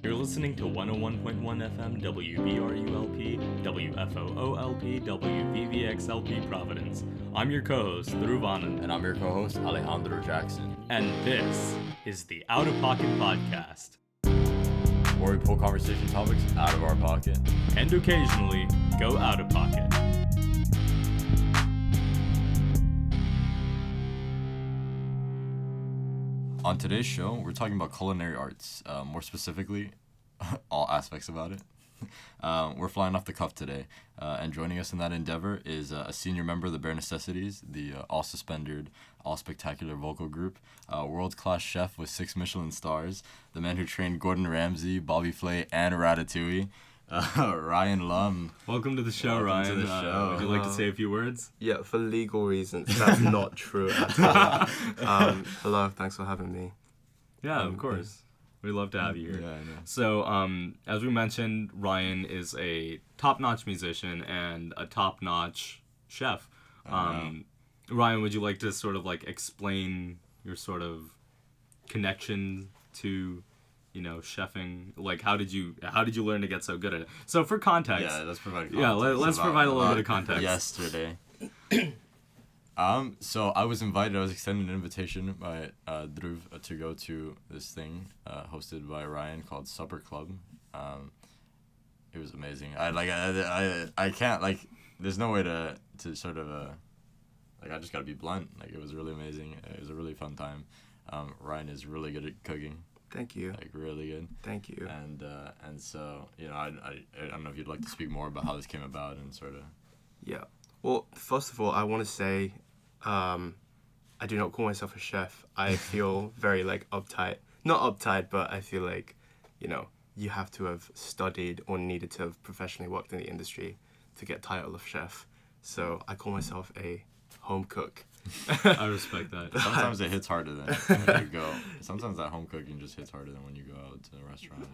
You're listening to 101.1 FM WBRULP, WFOOLP, WVVXLP Providence. I'm your co-host, Dhruv And I'm your co-host, Alejandro Jackson. And this is the Outta Pocket Podcast, where we pull conversation topics out of our pocket. And occasionally, go out of pocket. On today's show, we're talking about culinary arts, more specifically, all aspects about it. We're flying off the cuff today, and joining us in that endeavor is a senior member of the Bear Necessities, the all-suspendered, all-spectacular vocal group, world-class chef with 6 Michelin stars, the man who trained Gordon Ramsey, Bobby Flay, and Ratatouille, Ryan Lum. Welcome to the show, Welcome Ryan. to the show. Would you like to say a few words? Yeah, for legal reasons, that's not true at all. Hello, thanks for having me. Yeah, of course. We'd love to have you here. Yeah, I know. So, as we mentioned, Ryan is a top-notch musician and a top-notch chef. Ryan, would you like to sort of like explain your sort of connection to, you know, chefing? Like, how did you learn to get so good at it? So, for context, Yeah, let's provide context. Yeah, let's provide a little bit of context. Yesterday. So I was extended an invitation by Dhruv to go to this thing hosted by Ryan called Supper Club. It was amazing. I can't, like, there's no way to sort of I just gotta be blunt. Like, it was really amazing. It was a really fun time. Ryan is really good at cooking. Thank you. Like, really good. Thank you. And so, you know, I don't know if you'd like to speak more about how this came about and sort of. Yeah. Well, first of all, I want to say, I do not call myself a chef. I feel very, like, uptight. Not uptight, but I feel like, you know, you have to have studied or needed to have professionally worked in the industry to get title of chef. So I call myself a home cook. I respect that. Sometimes it hits harder than when you go. Sometimes that home cooking just hits harder than when you go out to a restaurant.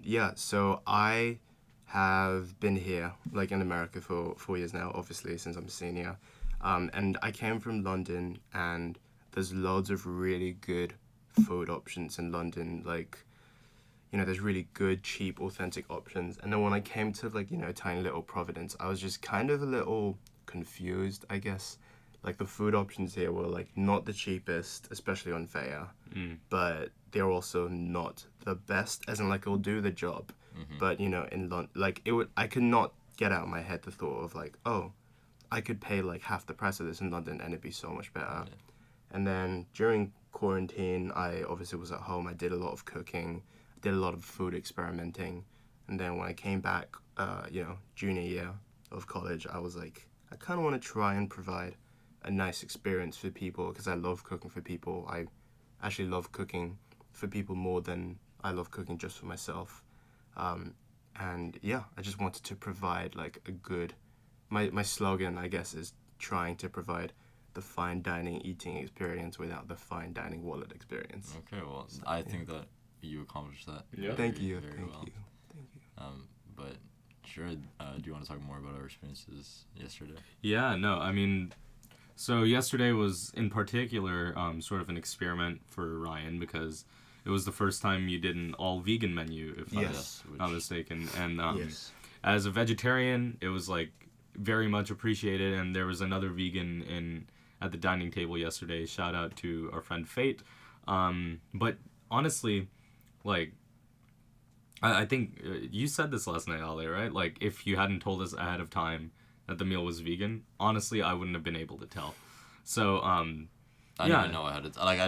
Yeah. So I have been here, like, in America for 4 years now, obviously, since I'm a senior. And I came from London, and there's loads of really good food options in London. Like, you know, there's really good, cheap, authentic options. And then when I came to, like, you know, tiny little Providence, I was just kind of a little confused, I guess. Like, the food options here were, like, not the cheapest, especially on fare, but they're also not the best, as in, like, it'll do the job. Mm-hmm. But, you know, in London, like, I could not get out of my head the thought of, like, oh, I could pay, like, half the price of this in London and it'd be so much better. Yeah. And then during quarantine, I obviously was at home. I did a lot of cooking, did a lot of food experimenting. And then when I came back, you know, junior year of college, I was like, I kind of want to try and provide a nice experience for people, because I love cooking for people. I actually love cooking for people more than I love cooking just for myself. And yeah, I just wanted to provide, like, a good, my slogan, I guess, is trying to provide the fine dining eating experience without the fine dining wallet experience. Okay, well, so, I think that you accomplished that. Yeah. Thank you. But sure, do you want to talk more about our experiences yesterday? Yeah, no, I mean, so yesterday was in particular sort of an experiment for Ryan, because it was the first time you did an all-vegan menu, if I'm not mistaken. And Yes. As a vegetarian, it was, like, very much appreciated, and there was another vegan at the dining table yesterday. Shout out to our friend Fate. But honestly, like, I think you said this last night, Ale, right? Like, if you hadn't told us ahead of time that the meal was vegan, honestly, I wouldn't have been able to tell. So, I didn't even know I had it. Like,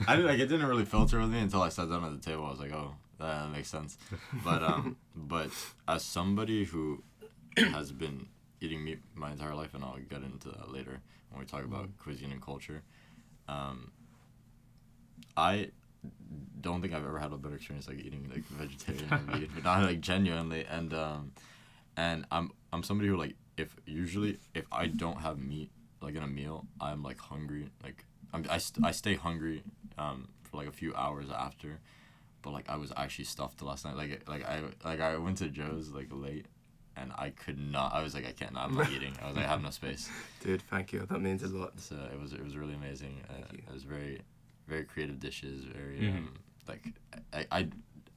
I like, it didn't really filter with me until I sat down at the table. I was like, oh, that makes sense. But as somebody who has been eating meat my entire life, and I'll get into that later when we talk about cuisine and culture, I don't think I've ever had a better experience, like, eating, like, vegetarian or vegan, but not, like, genuinely. And I'm somebody who, like, if I don't have meat, like, in a meal, I'm, like, hungry. Like, I stay hungry for, like, a few hours after, but, like, I was actually stuffed last night. I went to Joe's, like, late, and I could not. I was like, I'm not eating. I was like, I have no space. Dude, thank you. That means a lot. So it was really amazing. Thank you. It was very, very creative dishes. Very like I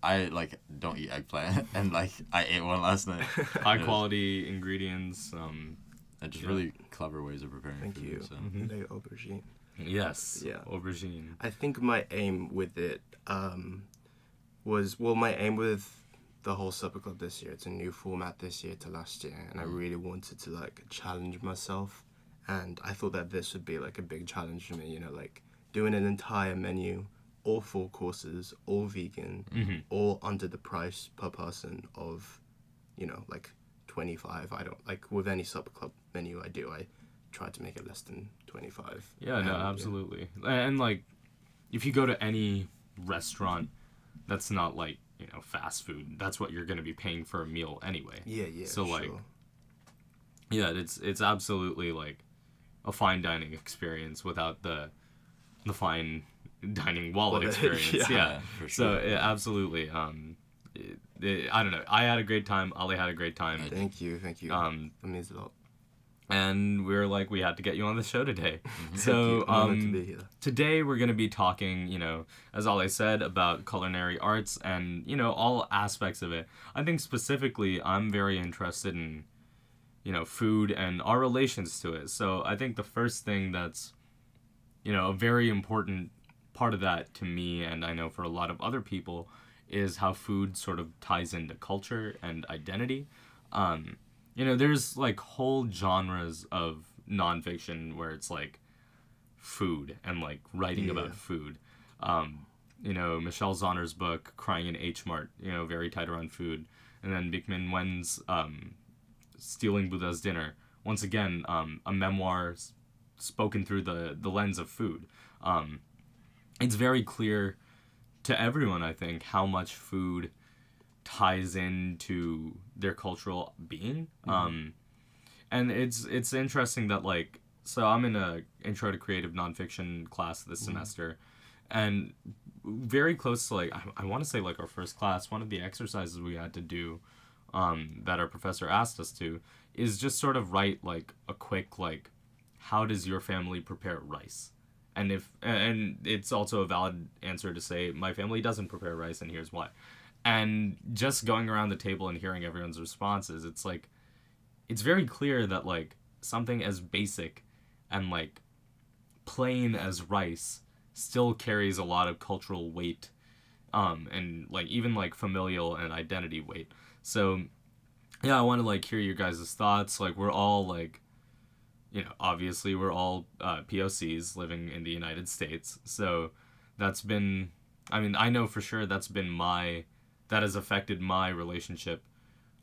I like don't eat eggplant, and like I ate one last night. High quality ingredients. And just really clever ways of preparing Thank food. you. So. Lay aubergine. Yes. Yeah. Aubergine. I think my aim with it was, well, my aim with the whole supper club this year, it's a new format this year to last year, and I really wanted to like challenge myself, and I thought that this would be like a big challenge for me, you know, like doing an entire menu, all 4 courses, all vegan, all under the price per person of, you know, like 25. I don't, like with any supper club menu I do, I try to make it less than 25. Yeah, no, absolutely. And like, if you go to any restaurant that's not like, you know, fast food, that's what you're going to be paying for a meal anyway. Yeah, So like, sure. yeah, it's absolutely like a fine dining experience without the fine dining wallet experience. Yeah. For So sure. absolutely. I don't know. I had a great time. Ali had a great time. Thank you. That means a lot. And we were like, we had to get you on the show today. Thank So you. I'm honored to be here. today we're going to be talking, you know, as Ali said, about culinary arts and, you know, all aspects of it. I think specifically I'm very interested in, you know, food and our relations to it. So I think the first thing that's, you know, a very important part of that to me, and I know for a lot of other people, is how food sort of ties into culture and identity. You know, there's like whole genres of nonfiction where it's like food and like writing about food. You know, Michelle Zauner's book, Crying in H Mart, you know, very tight around food. And then Beekman Wen's Stealing Buddha's Dinner. Once again, a memoir spoken through the lens of food. It's very clear to everyone, I think, how much food ties into their cultural being. And it's interesting that, like, so I'm in a intro to creative nonfiction class this semester, and very close to, like, I want to say, like, our first class, one of the exercises we had to do that our professor asked us to is just sort of write, like, a quick, like, how does your family prepare rice? And it's also a valid answer to say, my family doesn't prepare rice, and here's why. And just going around the table and hearing everyone's responses, it's like, it's very clear that, like, something as basic and, like, plain as rice still carries a lot of cultural weight, and, like, even, like, familial and identity weight. So, yeah, I want to, like, hear your guys' thoughts. Like, we're all, like, you know, obviously we're all POCs living in the United States. So that's been, I mean, I know for sure that has affected my relationship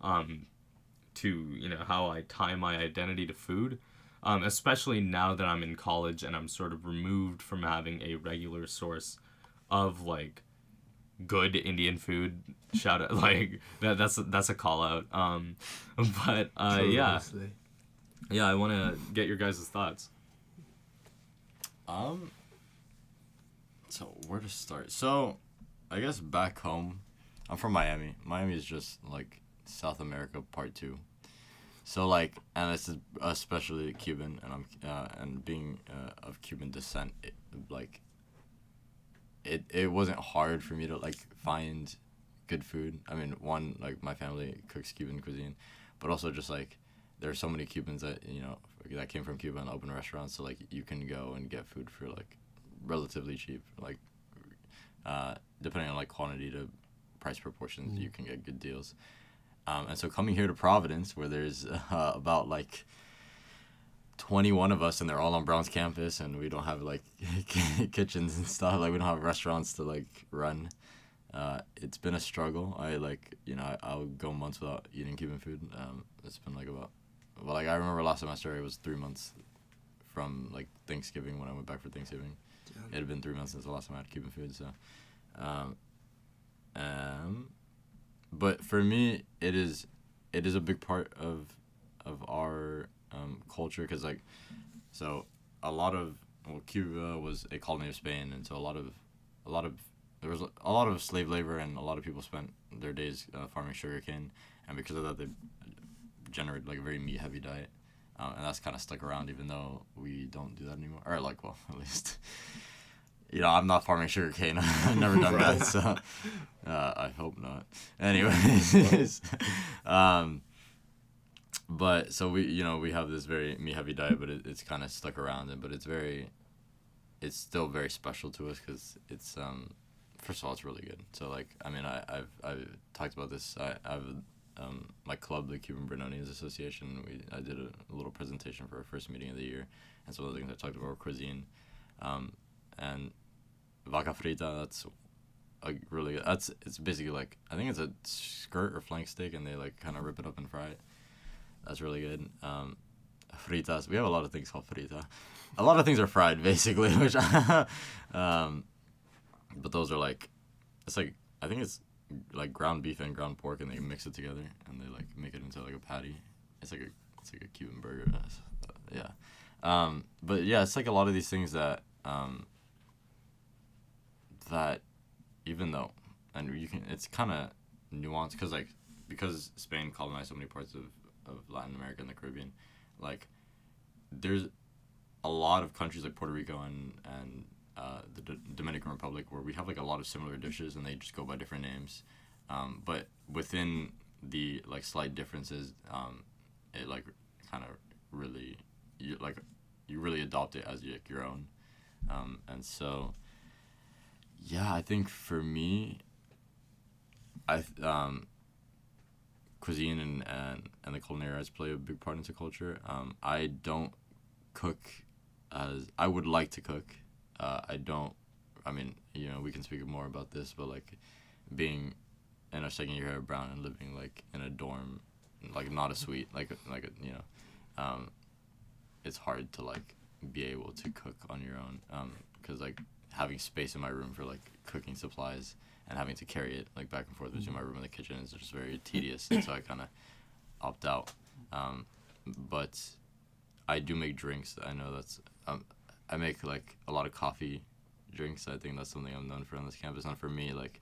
to, you know, how I tie my identity to food, especially now that I'm in college and I'm sort of removed from having a regular source of, like, good Indian food. Shout out, like, that's a call out. But yeah. Yeah, I want to get your guys' thoughts. So where to start? So, I guess back home, I'm from Miami. Miami is just like South America Part 2. So like, and it's especially Cuban, and I'm and being of Cuban descent, it wasn't hard for me to like find good food. I mean, one, like, my family cooks Cuban cuisine, but also just like, there's so many Cubans that, you know, that came from Cuba and open restaurants, so like you can go and get food for like relatively cheap, like depending on like quantity to price proportions, you can get good deals. And so coming here to Providence, where there's about like 21 of us, and they're all on Brown's campus, and we don't have like kitchens and stuff, like we don't have restaurants to like run. It's been a struggle. I like, you know, I'll go months without eating Cuban food. It's been like like I remember last semester it was 3 months from like Thanksgiving when I went back for Thanksgiving. Damn. It had been 3 months since the last time I had Cuban food. So, but for me, it is a big part of our culture, because like, so a lot of, well, Cuba was a colony of Spain, and so there was a lot of slave labor, and a lot of people spent their days farming sugarcane, and because of that, they generated like a very meat-heavy diet, and that's kind of stuck around, even though we don't do that anymore. Or like, well, at least, I'm not farming sugarcane. I've never done that, so I hope not. Anyways, but so we have this very meat heavy diet, but it's kind of stuck around it. But it's still very special to us because it's first of all, it's really good. So like, I mean, I've talked about this. I've my club, the Cuban Brinones Association. I did a little presentation for our first meeting of the year, and some of the things I talked about were cuisine, and vaca frita. That's really good. It's basically like, I think it's a skirt or flank steak, and they like kind of rip it up and fry it. That's really good. Fritas. We have a lot of things called frita. A lot of things are fried basically, which but those are like, it's like, I think it's like ground beef and ground pork, and they mix it together and they like make it into like a patty. It's like a Cuban burger. Yeah. But yeah, it's like a lot of these things that that even though, and it's kind of nuanced because Spain colonized so many parts of Latin America and the Caribbean, like there's a lot of countries like Puerto Rico and the Dominican Republic where we have like a lot of similar dishes and they just go by different names, but within the like slight differences, it like kind of really you really adopt it as like your own, and so yeah, I think for me, cuisine and the culinary arts play a big part into culture. I don't cook as I would like to cook. I mean, we can speak more about this, but like being in our second year at Brown and living like in a dorm, like not a suite, it's hard to like be able to cook on your own, because like having space in my room for like cooking supplies and having to carry it like back and forth between my room and the kitchen is just very tedious, and so I kind of opt out. But I do make drinks. I know that's I make like a lot of coffee drinks. I think that's something I'm known for on this campus. And for me, like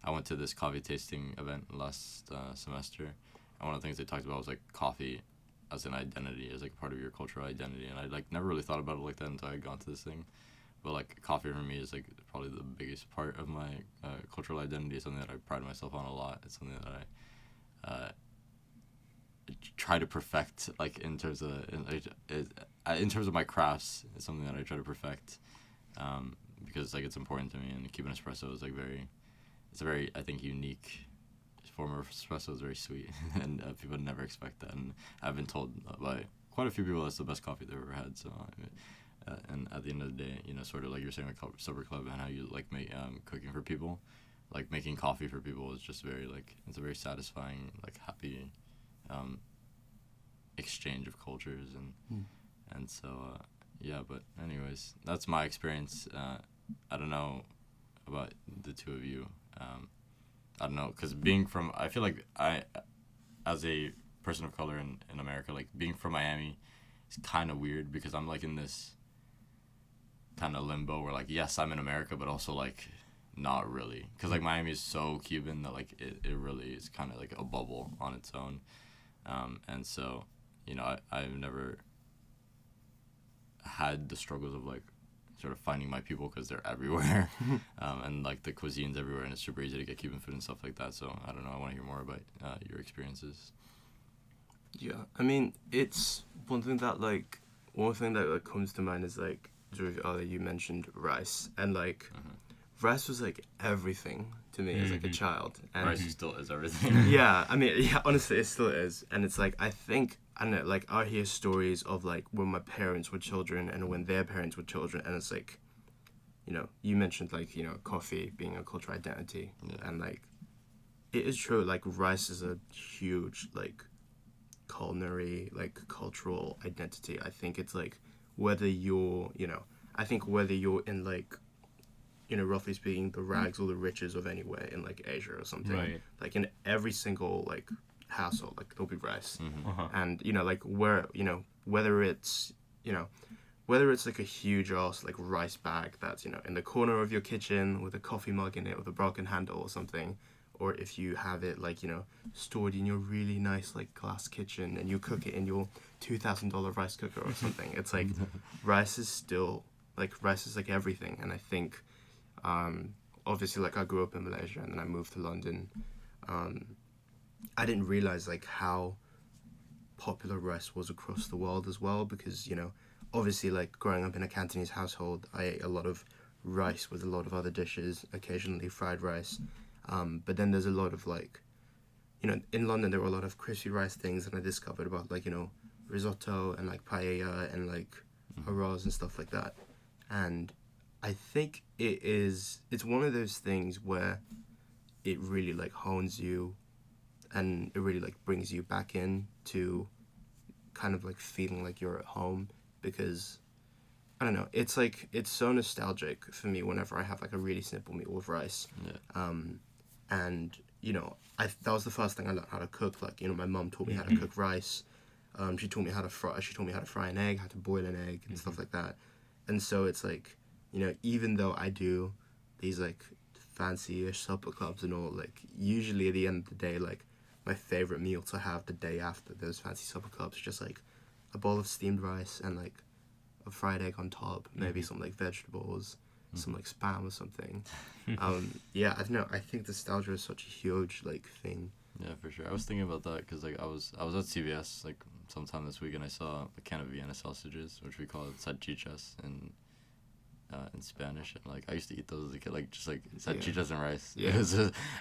I went to this coffee tasting event last semester, and one of the things they talked about was like coffee as an identity, as like part of your cultural identity. And I like never really thought about it like that until I got to this thing. But like coffee for me is like probably the biggest part of my cultural identity. It's something that I pride myself on a lot. It's something that I try to perfect, like in terms of my crafts. It's something that I try to perfect, because like it's important to me. And Cuban espresso is like it's a very, I think, unique form of espresso. It's very sweet, and people never expect that. And I've been told by quite a few people that's the best coffee they've ever had. So. And at the end of the day, sort of like you're saying with Supper Club and how you like make cooking for people, like making coffee for people is just very like, it's a very satisfying, like happy exchange of cultures, and so yeah. But anyways, that's my experience. I don't know about the two of you. I don't know, because I feel like as a person of color in America, like being from Miami is kind of weird because I'm like in this kind of limbo where like, yes, I'm in America, but also like not really, because like Miami is so Cuban that like it really is kind of like a bubble on its own, and so I've never had the struggles of like sort of finding my people because they're everywhere, and like the cuisine's everywhere and it's super easy to get Cuban food and stuff like that. So I don't know, I want to hear more about your experiences. Yeah, I mean, it's one thing that comes to mind is like, Dhruv, earlier you mentioned rice, and like rice was like everything to me as like a child. And rice still is everything. Yeah, I mean, yeah, honestly, it still is. And it's like, I don't know, like I hear stories of like when my parents were children and when their parents were children, and it's like, you mentioned like, coffee being a cultural identity, and like, it is true, like rice is a huge like culinary, like cultural identity. I think it's like, whether you're in like, roughly speaking, the rags or the riches of anywhere in like Asia or something, right. Like in every single like household, like there'll be rice, and like whether it's like a huge ass like rice bag that's in the corner of your kitchen with a coffee mug in it with a broken handle or something, or if you have it like stored in your really nice like glass kitchen and you cook it in your $2,000 rice cooker or something. It's like rice is like everything, and I think Obviously, like, I grew up in Malaysia and then I moved to London. I didn't realize, like, how popular rice was across the world as well, because, you know, obviously, like, growing up in a Cantonese household, I ate a lot of rice with a lot of other dishes, occasionally fried rice. But then there's a lot of, like, you know, in London there were a lot of crispy rice things, and I discovered about, like, you know, risotto and, like, paella and, like, arroz and stuff like that. And I think it's one of those things where it really, like, hones you, and it really, like, brings you back in to kind of, like, feeling like you're at home, because I don't know, it's like, it's so nostalgic for me whenever I have, like, a really simple meal with rice. Yeah. And, you know, that was the first thing I learned how to cook. Like, you know, my mum taught me how to cook rice. She taught me how to fry an egg, how to boil an egg, and stuff like that. And so it's like, you know, even though I do these, like, fancy-ish supper clubs and all, like, usually at the end of the day, like, my favorite meal to have the day after those fancy supper clubs is just, like, a bowl of steamed rice and, like, a fried egg on top, maybe some, like, vegetables, some, like, spam or something. Yeah, I don't know, I think nostalgia is such a huge, like, thing. Yeah, for sure. I was thinking about that because, like, I was at CVS, like, sometime this week, and I saw a can of Vienna sausages, which we call salchichas in Spanish, and, like, I used to eat those as a kid, like, just, like, salchichas and rice. Yeah.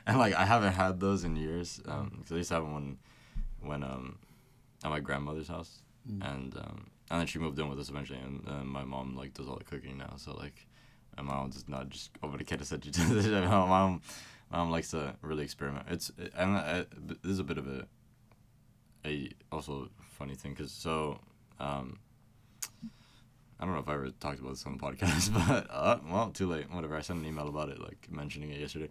And, like, I haven't had those in years, because I used to have them when at my grandmother's house, and then she moved in with us eventually, and my mom, like, does all the cooking now, so, like, my mom does not just open a can of salchichas. my mom likes to really experiment. This is a bit of a also funny thing, because so I don't know if I ever talked about this on the podcast, but well, too late. Whatever. I sent an email about it, like, mentioning it yesterday.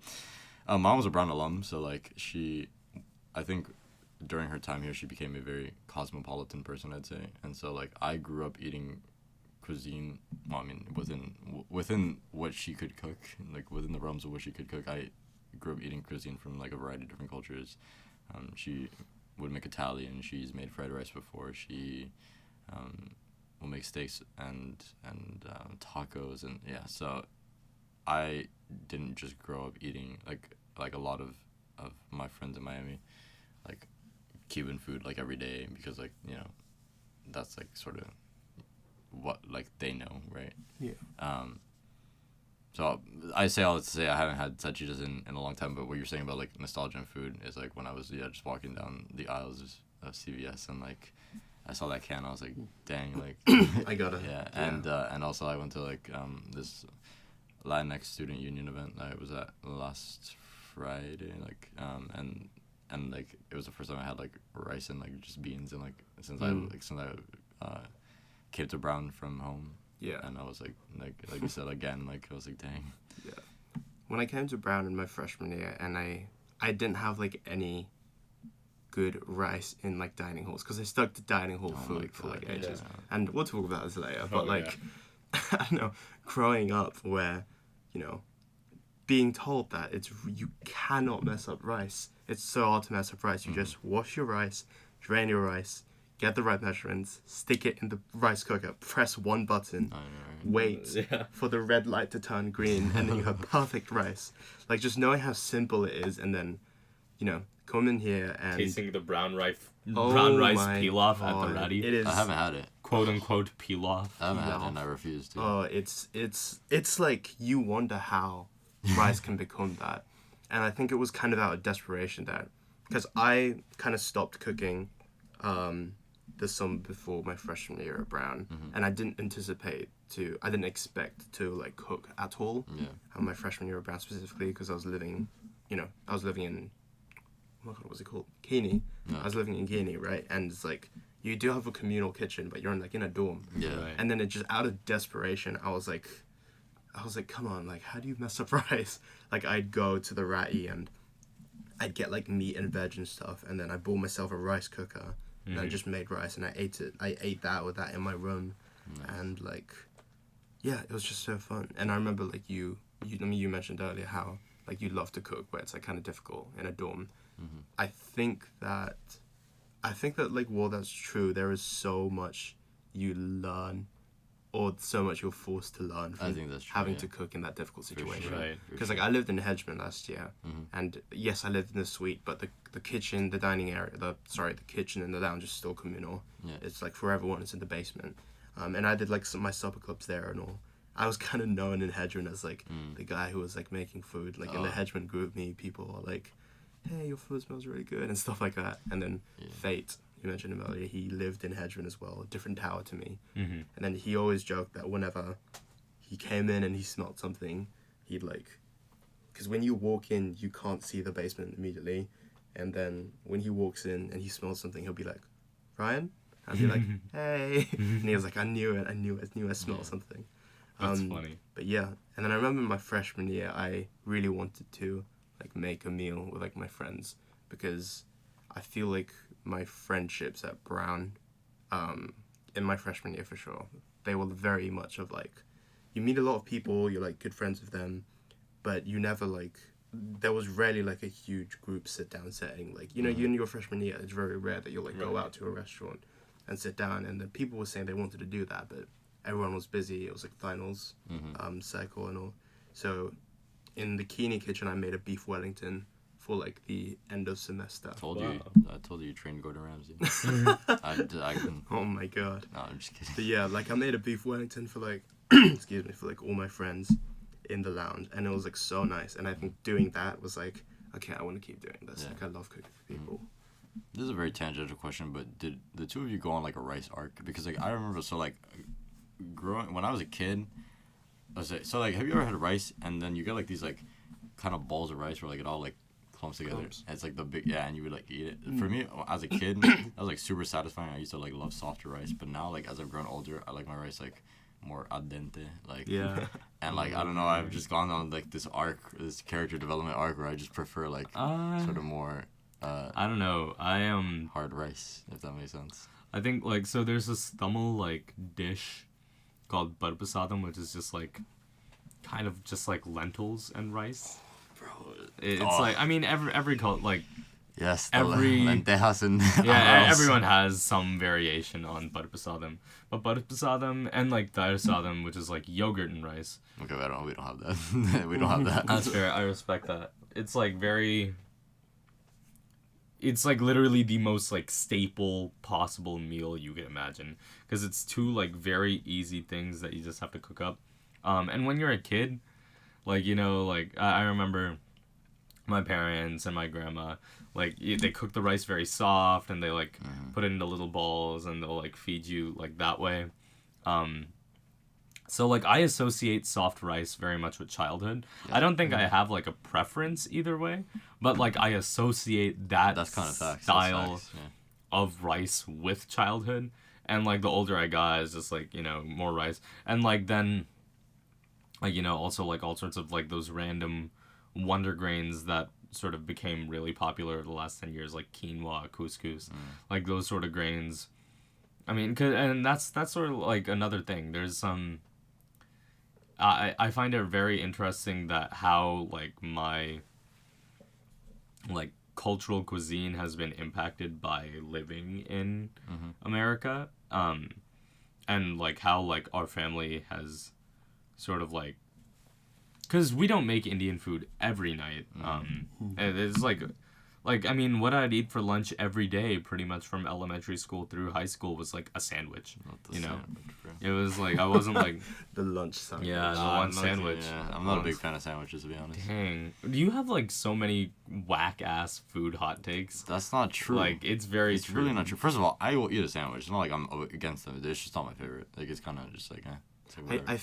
Mom was a Brown alum, so, like, I think during her time here, she became a very cosmopolitan person, I'd say. And so, like, I grew up eating cuisine. Well, I mean, within what she could cook, like, within the realms of what she could cook, I grew up eating cuisine from, like, a variety of different cultures. She would make Italian. She's made fried rice before. She will make steaks and tacos, and yeah. So I didn't just grow up eating like a lot of my friends in Miami, like, Cuban food, like, every day, because, like, you know, that's, like, sort of what, like, they know, right? Yeah. So I say all that to say I haven't had salchichas in a long time, but what you're saying about, like, nostalgia and food is, like, when I was just walking down the aisles of CVS, and, like, I saw that can, I was like, dang, like, I got it. yeah. And also I went to, like, this Latinx student union event I was at last Friday, like, and like, it was the first time I had, like, rice and, like, just beans, and, like, since I came to Brown from home. Yeah. And I was like you said, again, like, I was like, dang. Yeah. When I came to Brown in my freshman year, and I didn't have, like, any good rice in, like, dining halls, because I stuck to dining hall food for, like, ages. Yeah. And we'll talk about this later, but, like, I don't know, growing up where, you know, being told that you cannot mess up rice. It's so hard to mess up rice. You just wash your rice, drain your rice, get the right measurements, stick it in the rice cooker, press one button, wait for the red light to turn green, and then you have perfect rice. Like, just knowing how simple it is, and then, you know, come in here and tasting the brown rice pilaf at the God, Ratty. it is, I haven't had it. Quote unquote pilaf. I haven't had it, and I refuse to. Oh, it's like, you wonder how rice can become that. And I think it was kind of out of desperation that, because I kind of stopped cooking the summer before my freshman year at Brown, and I didn't expect to, like, cook at all. Yeah. My freshman year at Brown specifically, because I was living in, oh my God, what's it called? Keene. Yeah. I was living in Keene, right? And it's like, you do have a communal kitchen, but you're in a dorm. Yeah. Right. And then it just, out of desperation, I was like, come on, like, how do you mess up rice? Like, I'd go to the Ratty and I'd get, like, meat and veg and stuff, and then I bought myself a rice cooker, and I just made rice, and I ate that with that in my room. Nice. And, like, yeah, it was just so fun. And I remember, like, you mentioned earlier how, like, you love to cook, but it's, like, kind of difficult in a dorm. I think that, like, while that's true, there is so much you learn or so much you're forced to learn from I think that's true, having to cook in that difficult situation. sure. Right. Because like I lived in Hedgeman last year, Mm-hmm. and yes, I lived in the suite, but the kitchen, the dining area, the kitchen and the lounge is still communal. Yeah. It's like for everyone. It's in the basement, and I did like my supper clubs there and all. I was kind of known in Hedgeman as like the guy who was like making food. Like in the Hedgeman group, people were like, "Hey, your food smells really good" and stuff like that. And then Fate, you mentioned him earlier, he lived in Hedgeman as well, a different tower to me. Mm-hmm. And then he always joked that whenever he came in and he smelled something, he'd like, because when you walk in, you can't see the basement immediately. And then when he walks in and he smells something, he'll be like, "Ryan?" I'd be like, "Hey." And he was like, I knew I smelled something. That's funny. But yeah, and then I remember my freshman year, I really wanted to like make a meal with like my friends, because I feel like my friendships at Brown, in my freshman year for sure, they were very much of like, you meet a lot of people, you're like good friends with them, but you never like, there was rarely like a huge group sit down setting. Like, you know, you in your freshman year, it's very rare that you'll like go out to a restaurant and sit down, and then people were saying they wanted to do that, but everyone was busy. It was like finals, cycle and all. So in the Keeney kitchen, I made a beef Wellington for like the end of semester. I told you trained Gordon Ramsey. I can. Oh my god. No, I'm just kidding. But yeah, like I made a beef Wellington for like, excuse me, for like all my friends in the lounge, and it was like so nice. And I think doing that was like, okay, I want to keep doing this. Yeah. Like I love cooking for people. This is a very tangential question, but did the two of you go on like a rice arc? Because like I remember, so like growing when I was a kid, so like have you ever had rice and then you get like these like kind of balls of rice where like it all like clumps together? And it's like the big and you would like eat it. For me, as a kid, that was like super satisfying. I used to like love softer rice, but now like as I've grown older, I like my rice like more al dente, like and like I don't know, I've just gone on like this character development arc where I just prefer like sort of more I don't know. I am hard rice, if that makes sense. I think like so there's this Tamil like dish called barpasadam, which is just like kind of just like lentils and rice. Bro, It's like, I mean, every cult, like yes, every lentejas and everyone has some variation on barpasadam, but barpasadam and like daisadam, which is like yogurt and rice. Okay, we don't have that. We don't have that. That's fair. I respect that. It's like very. It's like literally the most like staple possible meal you can imagine, because it's two like very easy things that you just have to cook up. And when you're a kid, like, you know, like I remember my parents and my grandma, like they cook the rice very soft and they like put it into little balls and they'll like feed you like that way. So like I associate soft rice very much with childhood. Yeah. I don't think I have like a preference either way, but like I associate that's kind of style of rice with childhood. And like the older I got, it's just like, you know, more rice. And like then like, you know, also like all sorts of like those random wonder grains that sort of became really popular the last 10 years, like quinoa, couscous, like those sort of grains. I mean, and that's sort of like another thing. There's some I find it very interesting that how like my like cultural cuisine has been impacted by living in America, and like how like our family has sort of like, because we don't make Indian food every night, and it's like I mean, what I'd eat for lunch every day, pretty much from elementary school through high school, was like a sandwich. You know, it was like I wasn't like the lunch sandwich. Yeah, the lunch sandwich. Yeah, I'm not a big fan of sandwiches, to be honest. Dang, do you have like so many whack ass food hot takes? That's not true. Like it's very. It's true. really not true. First of all, I will eat a sandwich. It's not like I'm against them. It's just not my favorite. Like it's kind of just like. I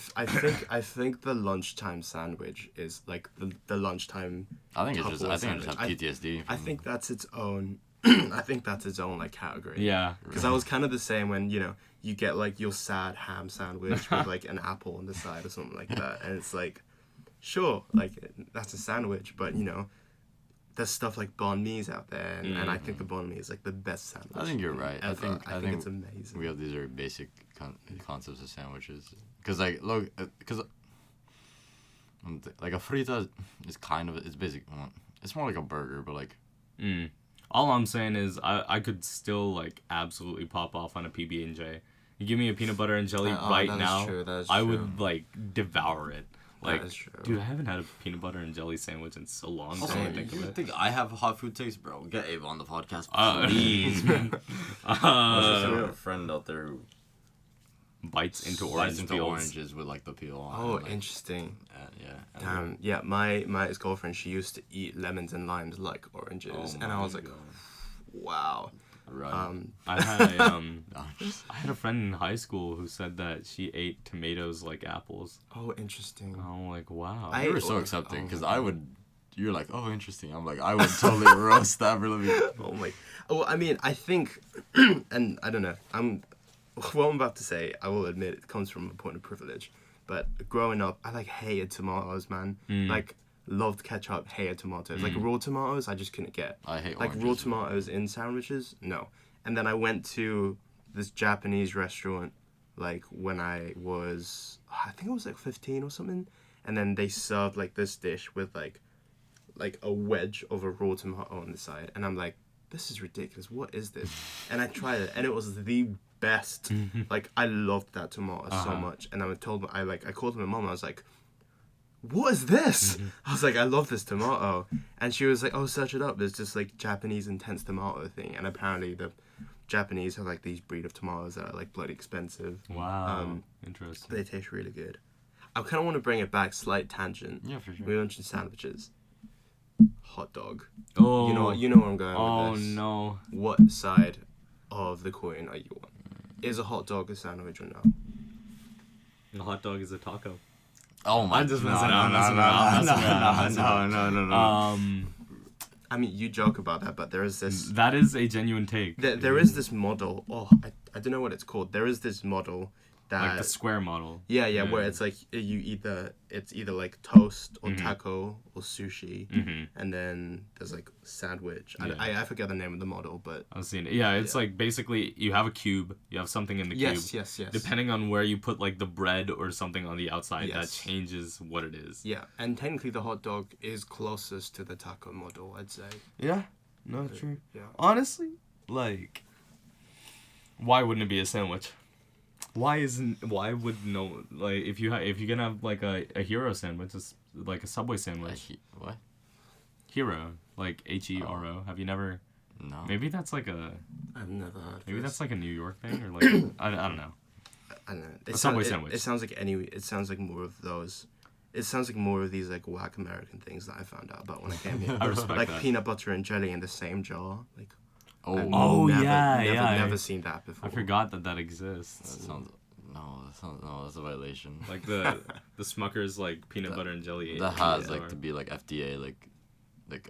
think the lunchtime sandwich is like the lunchtime. I think it's just have PTSD. I think that's its own. I think that's its own like category. Yeah. Because I was kind of the same when, you know, you get like your sad ham sandwich with like an apple on the side or something like that, and it's like, sure, like that's a sandwich, but you know, there's stuff like banh mi's out there, and I think the banh mi is like the best sandwich. I think you're right. Ever. I think it's amazing. We have these very basic concepts of sandwiches. Because like, look, like a frita is kind of, it's basic. It's more like a burger, but like. All I'm saying is I could still like absolutely pop off on a PB&J. You give me a peanut butter and jelly right that is now, true, that is I true. would like devour it. Like, That is true. dude, I haven't had a peanut butter and jelly sandwich in so long. Also, Now that I think you of it. think I have hot food taste, bro? Get Ava on the podcast, Uh, please, man. We have Uh, a friend out there who bites into slices orange into peels. oranges with like the peel on. Oh, and, like, interesting. yeah. Damn. Yeah, my ex-girlfriend, she used to eat lemons and limes like oranges, Oh and I my was like, God. wow. Right. I had a, No, just- I had a friend in high school who said that she ate tomatoes like apples. Oh, interesting. I'm like, wow. I- you were so oh, accepting oh because my I God. would. You're like, oh, interesting. I'm like, I would totally roast that for living. Oh my. Well, I mean, I think, and I don't know. What I'm about to say, I will admit, it comes from a point of privilege. But growing up, I like hated tomatoes, man. Like loved ketchup, hated tomatoes. Like raw tomatoes, I just couldn't get. I hate like raw oranges, tomatoes in sandwiches. No. And then I went to this Japanese restaurant, like when I think I was like 15 or something. And then they served like this dish with like a wedge of a raw tomato on the side, and I'm like, this is ridiculous. What is this? And I tried it, and it was the best. Like I loved that tomato so much, and I called my mom. I was like, what is this? I was like, I love this tomato, and she was like, oh, search it up. There's just like Japanese intense tomato thing, and apparently the Japanese have like these breed of tomatoes that are like bloody expensive. Wow. Interesting. But they taste really good. I kind of want to bring it back, slight tangent. Yeah, for sure. We mentioned sandwiches. Hot dog. Oh. You know where I'm going Oh with this. no. What side of the coin are you on? Is a hot dog a sandwich or no? A hot dog is a taco. Oh my. I'm just messing around. No. I mean, you joke about that, but there is this. That is a genuine take. There is this model. Oh, I don't know what it's called. There is this model that. Like the square model. Yeah, where it's like it's either like toast or taco or sushi, and then there's like sandwich. Yeah. I forget the name of the model, but I've seen it. Yeah, it's like basically you have a cube, you have something in the cube. yes. Depending on where you put like the bread or something on the outside, that Yes. changes what it is. Yeah, and technically the hot dog is closest to the taco model, I'd say. Yeah. No, true. Yeah. Honestly, like, why wouldn't it be a sandwich? Why would no, like, if you're gonna have like a hero sandwich, it's like a Subway sandwich. What? Hero, like HERO. Have you never? No. Maybe that's like a. I've never heard. Maybe of that's this. like a New York thing, or like I don't know. I don't know. a Subway sandwich. It sounds like It sounds like more of those. It sounds like more of these like whack American things that I found out about when I came here. I respect like that. peanut butter and jelly in the same jar. Like Oh. I've Oh, never, yeah, never, yeah. Never seen that before. I forgot that exists. That sounds. No, that's a violation. Like the Smucker's like peanut butter and jelly. That has jar. like to be like FDA like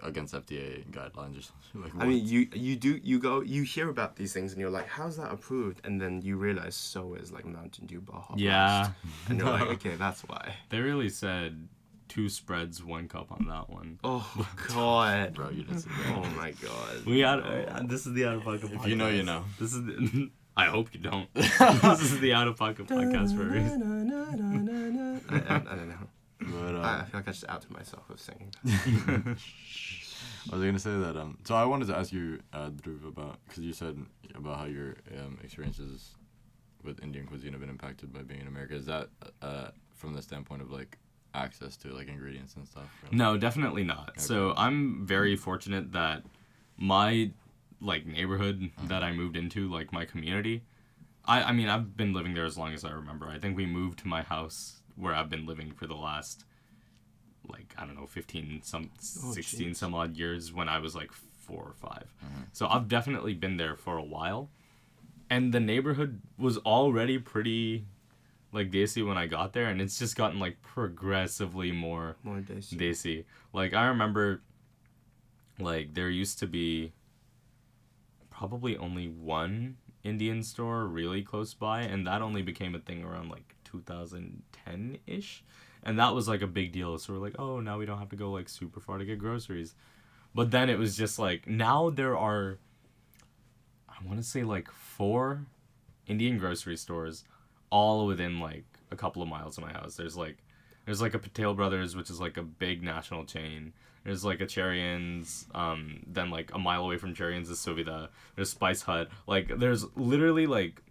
against FDA guidelines or something. Like, I mean, you hear about these things and you're like, how's that approved? And then you realize so is like Mountain Dew Baja Yeah. Blast. And you're like, okay, that's why. They really said 2 spreads, 1 cup on that one. Oh God. bro, you didn't see Oh that. my God. We got this is the Out of Pocket podcast. If you know, you know. This is the, I hope you don't. This is the Out of Pocket podcast for a reason. I don't know. But I feel like I just outed myself with singing. I was gonna say that. So I wanted to ask you, Dhruv, about because you said about how your experiences with Indian cuisine have been impacted by being in America. Is that from the standpoint of like access to like ingredients and stuff? Or, No, definitely not. Okay. So I'm very fortunate that my like neighborhood that I moved into, like my community, I mean I've been living there as long as I remember. I think we moved to my house where I've been living for the last like I don't know 16 geez. some odd years when I was like 4 or 5. So I've definitely been there for a while, and the neighborhood was already pretty like desi when I got there, and it's just gotten like progressively more More desi. desi. Like I remember like there used to be probably only one Indian store really close by, and that only became a thing around like 2010-ish, and that was like a big deal. So we're like, oh, now we don't have to go like super far to get groceries. But then it was just like, now there are, I want to say like 4 Indian grocery stores all within like a couple of miles of my house. There's like a Patel Brothers, which is like a big national chain. There's like a Cherrian's, then like a mile away from Cherrian's is Suvida. There's Spice Hut. Like there's literally like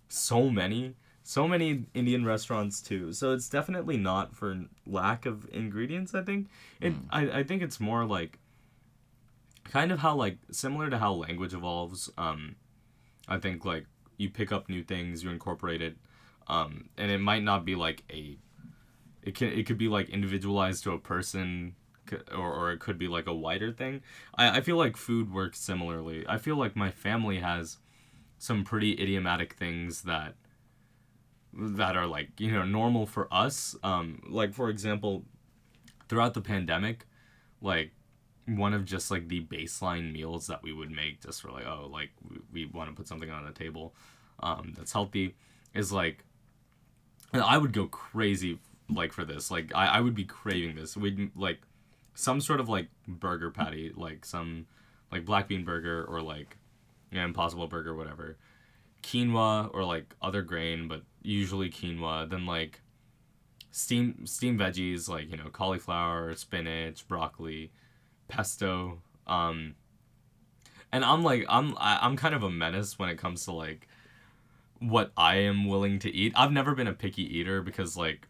so many Indian restaurants too. So it's definitely not for lack of ingredients. I think I think it's more like kind of how like similar to how language evolves. I think like you pick up new things, you incorporate it, and it might not be like it could be like individualized to a person, or it could be like a wider thing. I feel like food works similarly. I feel like my family has some pretty idiomatic things that are like, you know, normal for us. Like for example, throughout the pandemic, like one of just like the baseline meals that we would make just for like, oh, like we want to put something on the table that's healthy is like, I would go crazy like for this. Like I would be craving this. We'd like some sort of like burger patty, like some like black bean burger or like Impossible Burger, whatever. Quinoa or like other grain, but usually quinoa. Then like steam veggies like, you know, cauliflower, spinach, broccoli, pesto. And I'm kind of a menace when it comes to like what I am willing to eat. I've never been a picky eater because like,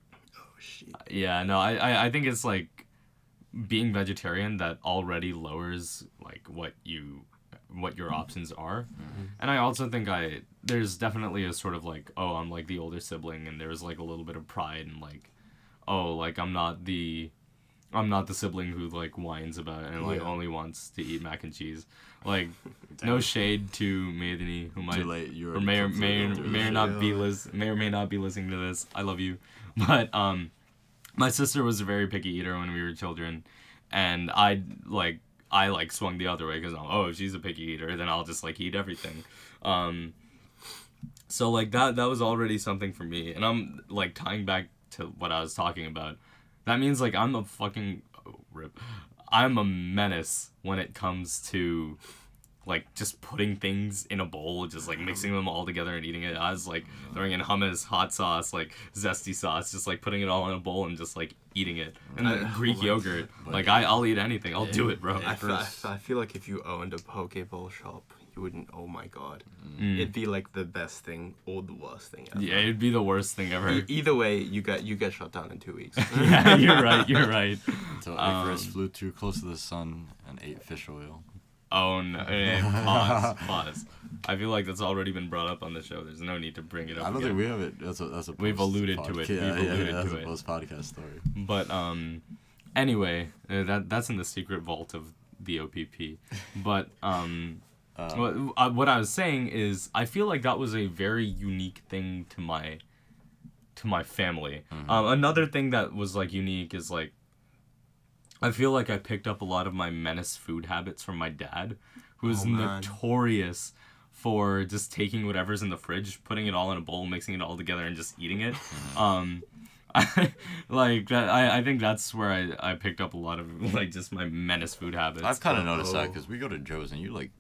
Oh shit. yeah, no, I think it's like being vegetarian that already lowers like what your options are. And I also think there's definitely a sort of like, oh, I'm like the older sibling, and there's like a little bit of pride and like, oh, like I'm not the sibling who like whines about it and like only wants to eat mac and cheese. Like no shade to Maidani who might or may or may not be listening to this. I love you. But my sister was a very picky eater when we were children, and I swung the other way because if she's a picky eater, then I'll just like eat everything. So like that was already something for me, and I'm like tying back to what I was talking about. That means like I'm a menace when it comes to like just putting things in a bowl, just like mixing them all together and eating it. I was like throwing in hummus, hot sauce, like zesty sauce, just like putting it all in a bowl and just like eating it. And Greek yogurt, like I'll eat anything. I'll do it, bro. I feel like if you owned a poke bowl shop, you wouldn't. Oh my god, it'd be like the best thing or the worst thing ever. Yeah, it'd be the worst thing ever. Either way, you get shut down in 2 weeks. Yeah, you're right. So Icarus flew too close to the sun and ate fish oil. Oh no! Pause. I feel like that's already been brought up on the show. There's no need to bring it up. I don't think we have it. That's a. We've alluded to it. That's a post-podcast story. But anyway, that's in the secret vault of the OPP. But what I was saying is, I feel like that was a very unique thing to my family. Another thing that was like unique is like, I feel like I picked up a lot of my menace food habits from my dad, who's notorious for just taking whatever's in the fridge, putting it all in a bowl, mixing it all together, and just eating it. I think that's where I picked up a lot of like just my menace food habits. I've kind of noticed that because we go to Joe's and you like,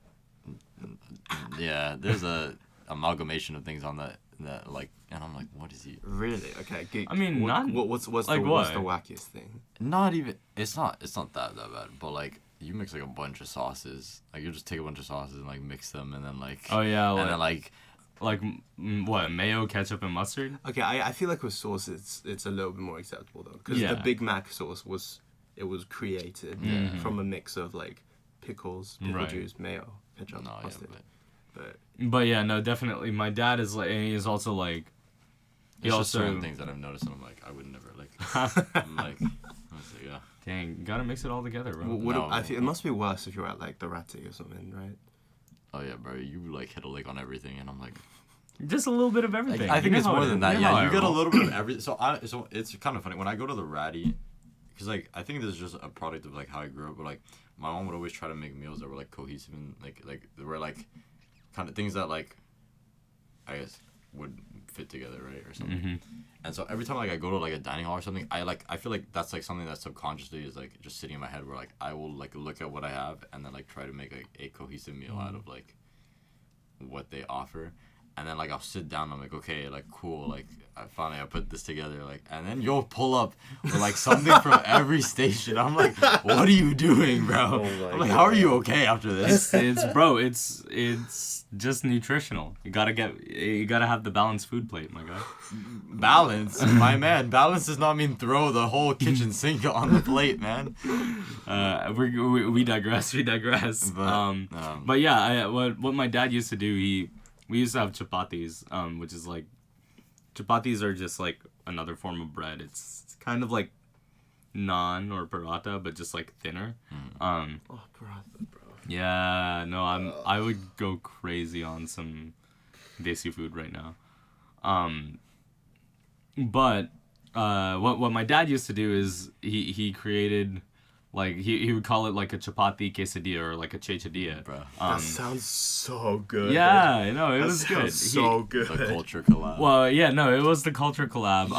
there's a amalgamation of things on that like, and I'm like, what is he? Really? Okay. I mean, what's the wackiest thing? Not even. It's not that bad. But like, you mix like a bunch of sauces. Like you just take a bunch of sauces and like mix them, and then like. Oh yeah. And then like what, mayo, ketchup, and mustard? Okay, I feel like with sauce it's a little bit more acceptable though, because the Big Mac sauce was created from a mix of like pickle juice, mayo, ketchup, mustard. But yeah, no, definitely. My dad is like, and he is also like, he also certain things that I've noticed, and I'm like, I would never like. I'm like, yeah. Dang, gotta mix it all together, bro. I feel it must be worse if you're at like the Ratatouille or something, right? Oh yeah, bro, you like hit a lick on everything, and I'm like, just a little bit of everything. Like, I think it's more than that. Yeah, you get a little bit of everything. So it's kind of funny when I go to the Ratty, because like I think this is just a product of like how I grew up. But like my mom would always try to make meals that were like cohesive and like were like kind of things that like I guess would fit together, right, or something. And so every time like I go to like a dining hall or something, I feel like that's like something that subconsciously is like just sitting in my head, where like I will like look at what I have and then like try to make a cohesive meal out of like what they offer. and then like I'll sit down. I'm like, okay, like cool, like I put this together, like, and then you'll pull up with like something from every station. I'm like, what are you doing, bro? I'm like, how are you okay after this? It's just nutritional. You gotta have the balanced food plate, my guy. Balance, my man. Balance does not mean throw the whole kitchen sink on the plate, man. We digress. But yeah, what my dad used to do, we used to have chapatis, which is like, chapatis are just like another form of bread. It's kind of like naan or paratha, but just like thinner. Paratha, bro. Yeah, no, I would go crazy on some desi food right now. But what my dad used to do is he created, like, he would call it like a chapati quesadilla or like a chechadilla. That sounds so good. Yeah, it was good. So good. The culture collab. Well, yeah, no, it was the culture collab. You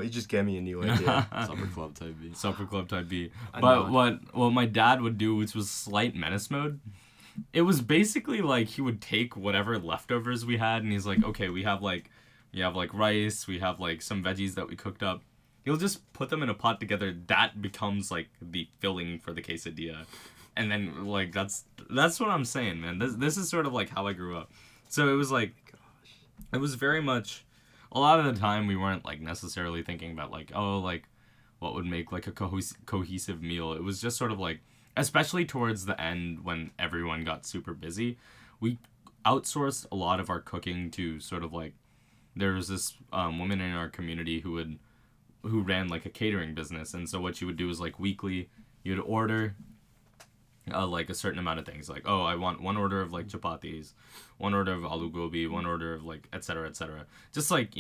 just gave me a new idea. Supper club type B. But what my dad would do, which was slight menace mode, it was basically like he would take whatever leftovers we had, and he's like, okay, we have like rice, we have like some veggies that we cooked up. He'll just put them in a pot together. That becomes like the filling for the quesadilla, and then like that's what I'm saying, man. This is sort of like how I grew up. So it was like, it was very much, a lot of the time we weren't like necessarily thinking about like, oh, like what would make like a cohesive meal. It was just sort of like, especially towards the end when everyone got super busy, we outsourced a lot of our cooking to sort of like, there was this woman in our community who ran like a catering business, and so what you would do is like weekly you'd order like a certain amount of things, like, oh, I want one order of like chapatis, one order of aloo gobi, one order of like etc., just like,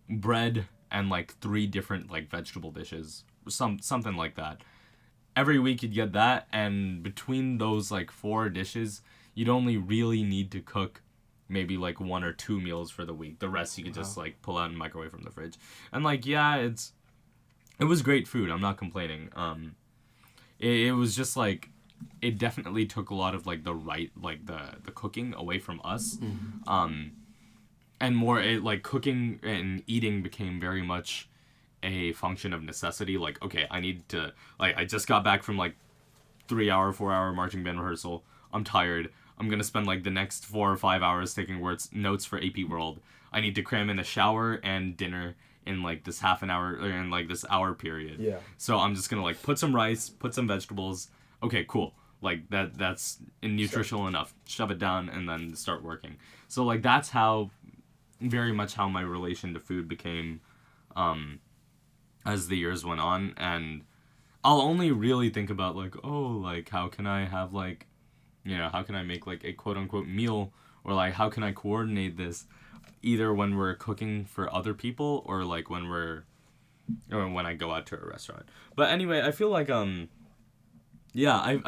bread and like 3 different like vegetable dishes, something like that. Every week you'd get that, and between those like 4 dishes you'd only really need to cook maybe like 1 or 2 meals for the week. The rest you could just like pull out and microwave from the fridge. And like, yeah, it was great food. I'm not complaining. It was just like, it definitely took a lot of like the cooking away from us. And more like cooking and eating became very much a function of necessity. Like, okay, I need to, like, I just got back from like 4-hour marching band rehearsal. I'm tired. I'm going to spend like the next 4 or 5 hours taking notes for AP World. I need to cram in a shower and dinner in like this half an hour, or in like this hour period. Yeah. So I'm just going to like put some rice, put some vegetables. Okay, cool. Like that's nutritional enough. Shove it down and then start working. So like that's very much how my relation to food became as the years went on. And I'll only really think about like, oh, like how can I have like, how can I make like a quote unquote meal, or like how can I coordinate this, either when we're cooking for other people or like when I go out to a restaurant. But anyway, I feel like I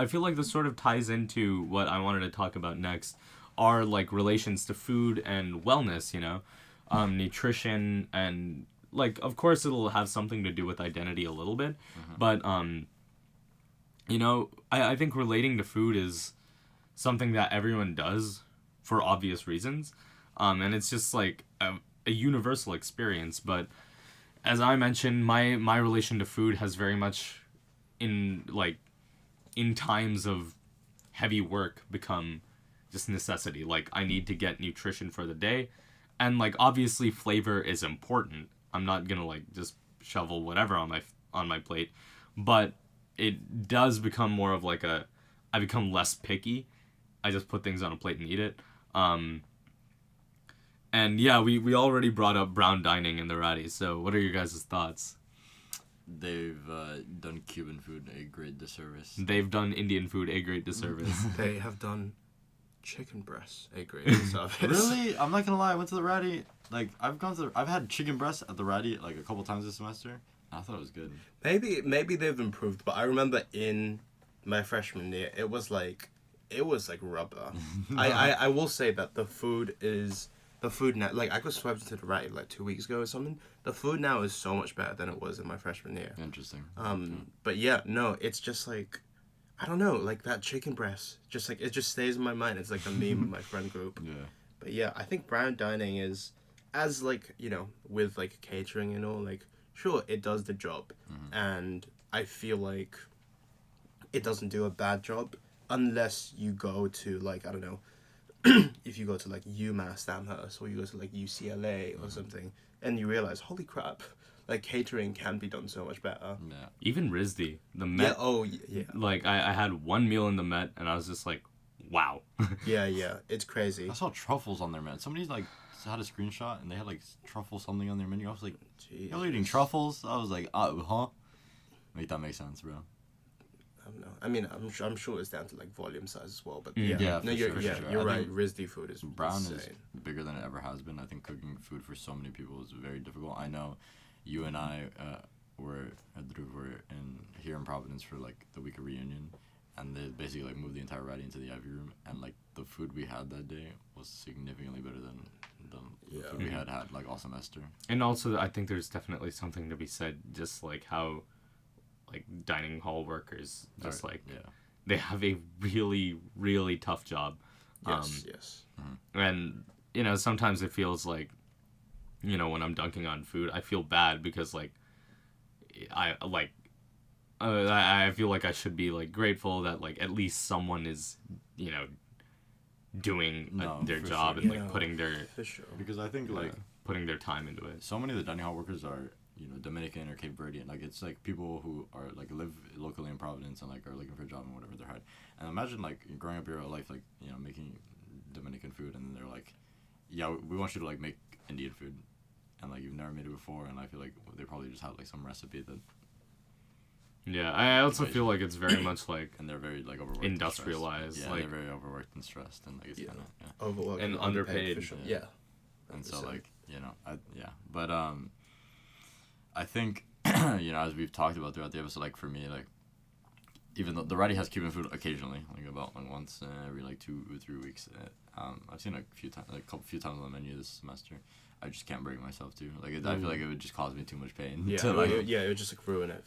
feel like this sort of ties into what I wanted to talk about next, are like relations to food and wellness, nutrition, and like, of course it'll have something to do with identity a little bit, but I think relating to food is something that everyone does for obvious reasons, and it's just like a universal experience. But as I mentioned, my relation to food has very much in times of heavy work become just necessity. Like, I need to get nutrition for the day, and like obviously flavor is important. I'm not gonna like just shovel whatever on my plate, but it does become more of like I become less picky. I just put things on a plate and eat it. And yeah, we already brought up brown dining in the Ratty, so what are your guys' thoughts? They've done Cuban food a great disservice. They've done Indian food a great disservice. They have done chicken breasts a great disservice. Really? I'm not gonna lie, I went to the Ratty. Like, I've had chicken breast at the Ratty like a couple times this semester. I thought it was good. Maybe they've improved, but I remember in my freshman year, it was like rubber. I will say that the food now, like, I got swept into the Ratty like 2 weeks ago or something. The food now is so much better than it was in my freshman year. Interesting. But yeah, no, it's just like, I don't know, like that chicken breast, just like, it just stays in my mind. It's like a meme in my friend group. Yeah. But yeah, I think brown dining is, as like, with like catering and all, like, sure, it does the job. And I feel like it doesn't do a bad job unless you go to like, I don't know, if you go to like UMass Amherst or you go to like UCLA or something, and you realize, holy crap, like catering can be done so much better. Yeah. Even RISD, the Met. Yeah. Oh yeah. Like I had one meal in the Met, and I was just like, wow. Yeah. It's crazy. I saw truffles on there, man. Somebody like had a screenshot and they had like truffle something on their menu. I was like, y'all eating truffles? I was like, huh? Make that make sense, bro. I don't know. I mean, I'm sure it's down to like volume size as well, but Yeah, no, for you're sure. you're I right. think RISD food is Brown insane. is bigger than it ever has been. I think cooking food for so many people is very difficult. I know you and I Dhruv were here in Providence for like the week of reunion, and they basically like moved the entire ratty into the Ivy room, and like the food we had that day was significantly better than the food we had like all semester. And also, I think there's definitely something to be said, just like how, like, dining hall workers, just they have a really, really tough job. Yes. And, sometimes it feels like, when I'm dunking on food, I feel bad because, like, I feel like I should be, like, grateful that, like, at least someone is, doing their job sure. and, like, putting their... For sure. Because I think like putting their time into it. so many of the dining hall workers are Dominican or Cape Verdean. Like it's like people who are like live locally in Providence and like are looking for a job and whatever they're hired. And imagine like growing up your whole life like making Dominican food, and then they're like, yeah, we want you to like make Indian food, and like you've never made it before, and I feel like they probably just have like some recipe that. Yeah, I also feel like it's very much like and they're very like overworked, industrialized. Yeah, like, they're very overworked and stressed, and like it's kind of Overworked and underpaid. for sure. Yeah. Yeah. And so like but I think as we've talked about throughout the episode, like for me, like even though the Ratty has Cuban food occasionally, like about like once every like 2 or 3 weeks, I've seen a few times on the menu this semester. I just can't bring myself to. Like I feel like it would just cause me too much pain. Yeah, to, like, it would just like ruin it.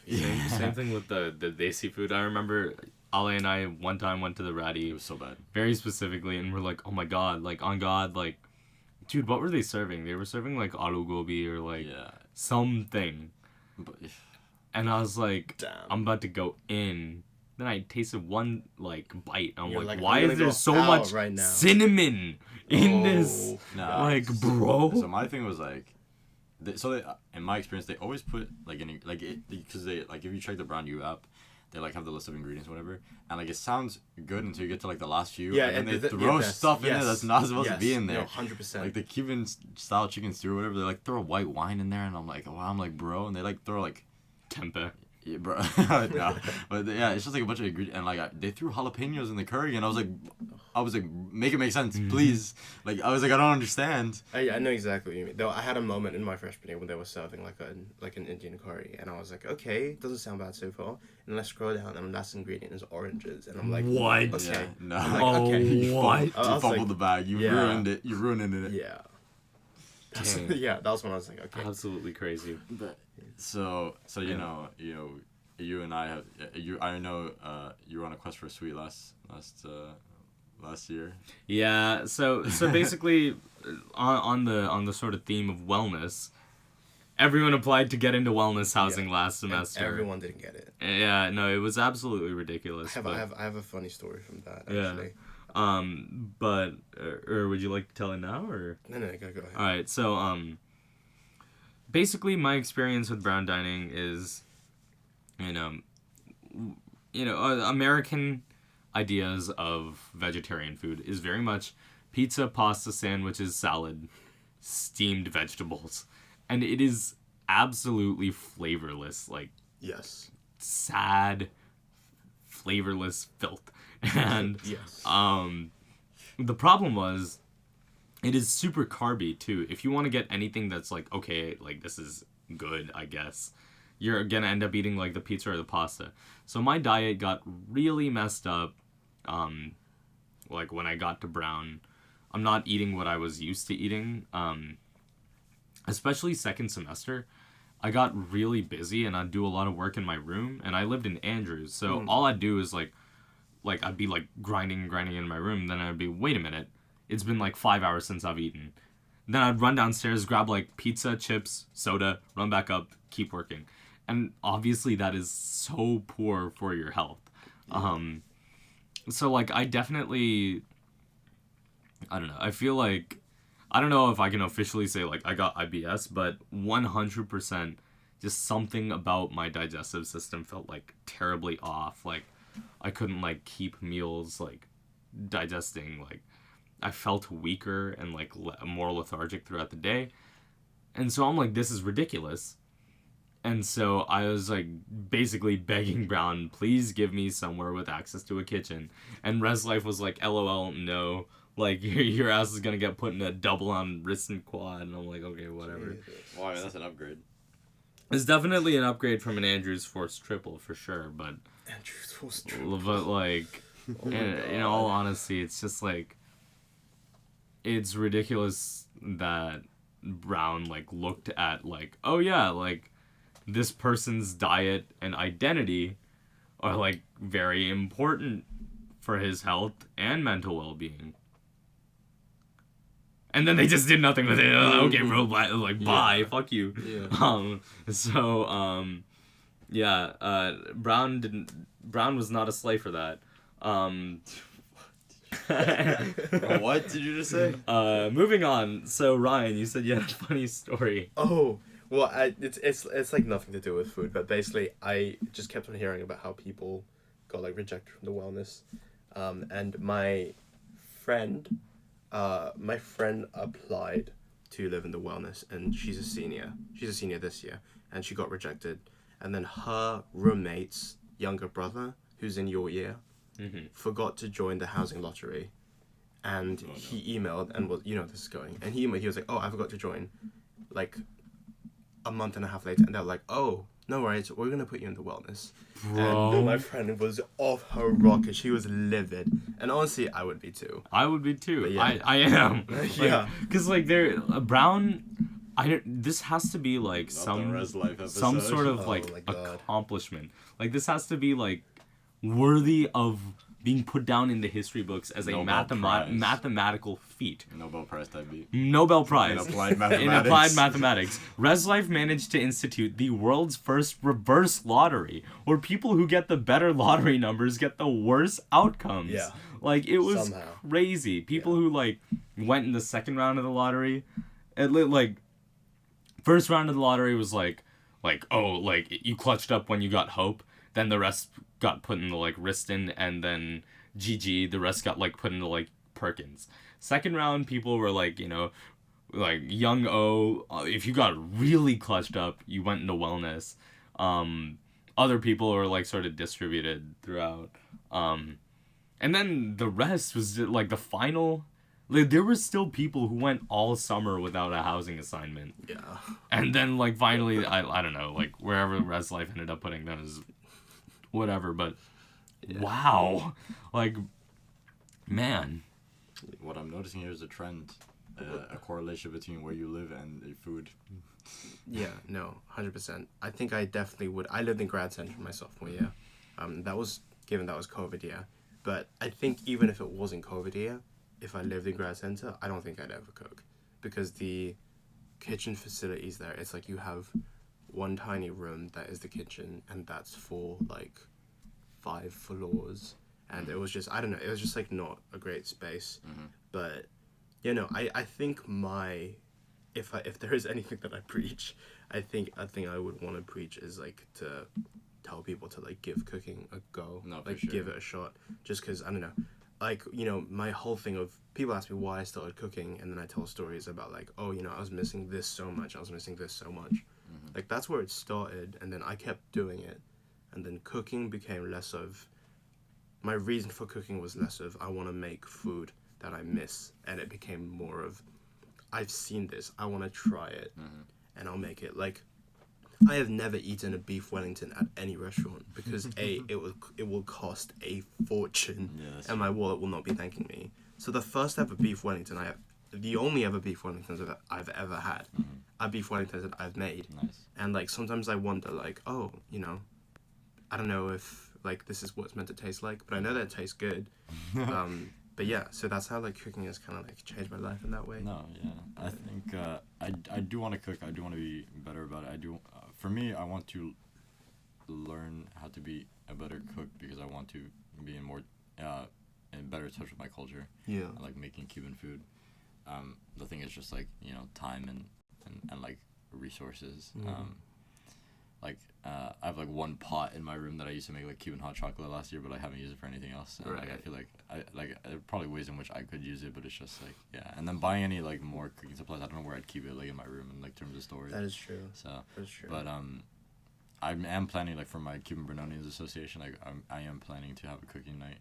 Same thing with the desi food. I remember Ale and I one time went to the Ratty. It was so bad. Very specifically, and we're like, oh my god, like on God, like, dude, what were they serving? They were serving like aloo gobi or like something. But, and I was like, Damn. I'm about to go in. Then I tasted one like bite. And I'm You're like, like, why I'm is gonna there go so out much right now. cinnamon in this? Nah. Like, bro. So my thing was like, in my experience, they always put like because they like if you check the Brown U app, they like have the list of ingredients, whatever, and like it sounds good until you get to like the last few. Yeah, and then they throw stuff in there that's not supposed to be in there. 100%. Like the Cuban style chicken stew or whatever, they like throw white wine in there, and I'm like, wow, bro, and they like throw like Tempeh. Yeah, bro. No, but yeah, it's just like a bunch of ingredients, and like they threw jalapenos in the curry, and I was like, make it make sense, please. Like I was like, I don't understand. I know exactly what you mean. Though I had a moment in my freshman year when they were serving like an Indian curry, and I was like, okay, doesn't sound bad so far. And I scroll down, and the last ingredient is oranges, and I'm like, what? Okay. Yeah, no. I'm like, okay. What? You fumbled the bag. You ruined it. You ruined it. Yeah. Dang. Yeah, that was when I was like, okay. Absolutely crazy. But so you and I have I know you were on a quest for a sweet last year. Yeah, so basically on the sort of theme of wellness, everyone applied to get into wellness housing last semester. And everyone didn't get it. Yeah, no, it was absolutely ridiculous. I have a funny story from that actually. But or would you like to tell it now or? No, go ahead. All right, so basically my experience with brown dining is, American ideas of vegetarian food is very much pizza, pasta, sandwiches, salad, steamed vegetables, and it is absolutely flavorless, like Yes. sad, flavorless filth. And Yes. the problem was, it is super carby too. If you want to get anything that's like, okay, like this is good, I guess, you're gonna end up eating like the pizza or the pasta. So my diet got really messed up. Like when I got to brown, I'm not eating what I was used to eating. Especially second semester, I got really busy and I'd do a lot of work in my room, and I lived in Andrews, so all I'd do is like I'd be like grinding in my room, then I'd be, wait a minute, it's been like 5 hours since I've eaten. Then I'd run downstairs, grab like pizza, chips, soda, run back up, keep working. And obviously that is so poor for your health. Yeah. So like I definitely, I don't know. I feel like, I don't know if I can officially say like I got IBS, but 100% just something about my digestive system felt like terribly off. Like I couldn't like keep meals like digesting. Like I felt weaker and like more lethargic throughout the day. And so I'm like, this is ridiculous. And so I was like basically begging Brown, please give me somewhere with access to a kitchen. And Res Life was like, LOL, no. Like your ass is gonna get put in a double on wrist and quad. And I'm like, okay, whatever. Wow, that's an upgrade. It's definitely an upgrade from an Andrews Force triple for sure, but Andrews Force triple. But like, in all honesty, it's just like, it's ridiculous that Brown like looked at like, oh yeah, like this person's diet and identity are like very important for his health and mental well-being. And then they just did nothing with it. Okay, bro, like bye, fuck you. Yeah. Brown was not a slay for that. What did you just say? Moving on. So Ryan, you said you had a funny story. Oh, well, it's like nothing to do with food, but basically I just kept on hearing about how people got like rejected from the wellness, and my friend applied to live in the wellness, and she's a senior this year, and she got rejected, and then her roommate's younger brother, who's in your year, forgot to join the housing lottery, and he emailed and was, this is going, and he was like, oh, I forgot to join, like a month and a half later, and they're like, oh, no worries, we're gonna put you in the wellness. Bro. And my friend was off her rocker. She was livid, and honestly, I would be too. I would be too. Yeah. I am. Yeah, because like they're Brown. This has to be like some sort of accomplishment. Like this has to be like worthy of being put down in the history books as a mathematical feat. Nobel Prize type beat. Nobel Prize. In applied mathematics. In applied mathematics. Res Life managed to institute the world's first reverse lottery, where people who get the better lottery numbers get the worse outcomes. Yeah. Like, it was Somehow. crazy. People who, like, went in the second round of the lottery, first round of the lottery was you clutched up when you got hope, then the rest got put in the Riston, and then GG, the rest got put into Perkins. Second round, people were young O, if you got really clutched up, you went into wellness. Other people were sort of distributed throughout. And then the rest was the final. There were still people who went all summer without a housing assignment. Yeah. And then finally, I don't know, wherever Res Life ended up putting them is whatever, but yeah. Wow. Man. What I'm noticing here is a trend, a correlation between where you live and your food. Yeah, no, 100%. I think I definitely would. I lived in grad center my sophomore year. That was COVID year. But I think even if it wasn't COVID year, if I lived in grad center, I don't think I'd ever cook. Because the kitchen facilities there, it's you have one tiny room that is the kitchen, and that's for 5 floors. And it was just, I don't know, it was just not a great space. Mm-hmm. But, I think if there is anything that I preach, I think a thing I would want to preach is to tell people to give cooking a go. No, for sure. Give it a shot. Just because, I don't know, my whole thing of people ask me why I started cooking, and then I tell stories about I was missing this so much, Mm-hmm. That's where it started, and then I kept doing it, and then cooking became less of, my reason for cooking was less of, I want to make food that I miss, and it became more of, I've seen this, I want to try it, mm-hmm. and I'll make it. I have never eaten a beef Wellington at any restaurant, because it will cost a fortune, and my wallet will not be thanking me. So the first ever beef Wellington the only ever beef Wellingtons that I've ever had, mm-hmm. are beef Wellingtons that I've made. Nice. And sometimes I wonder I don't know if this is what it's meant to taste like, but I know that it tastes good. But yeah, so that's how like cooking has kind of like changed my life in that way. No, yeah. I think I do want to cook. I do want to be better about it. I do. For me, I want to learn how to be a better cook because I want to be in better touch with my culture. Yeah. I like making Cuban food. The thing is just like, time and like resources. I have like one pot in my room that I used to make like Cuban hot chocolate last year, but I haven't used it for anything else. And like I feel like there are probably ways in which I could use it, but it's just like, yeah. And then buying any like more cooking supplies, I don't know where I'd keep it, like in my room in like terms of storage. That is true. So That's true. but I am planning, like, for my Cuban Brunonians Association, I am planning to have a cooking night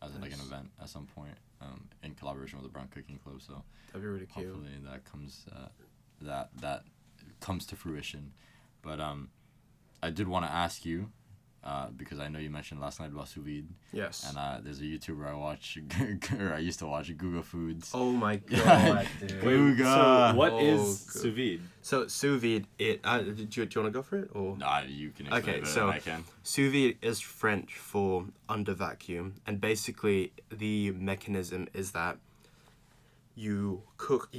as like an event at some point in collaboration with the Brown Cooking Club. So That'd be really cute. hopefully that comes to fruition. But I did want to ask you, because I know you mentioned last night about sous vide. Yes. And there's a YouTuber I watch, or I used to watch, Google Foods. Oh my god, dude. Google. So what is good. sous vide? So sous vide, do you want to go for it or? Nah, you can explain it better than I can. Sous vide is French for under vacuum, and basically the mechanism is that you cook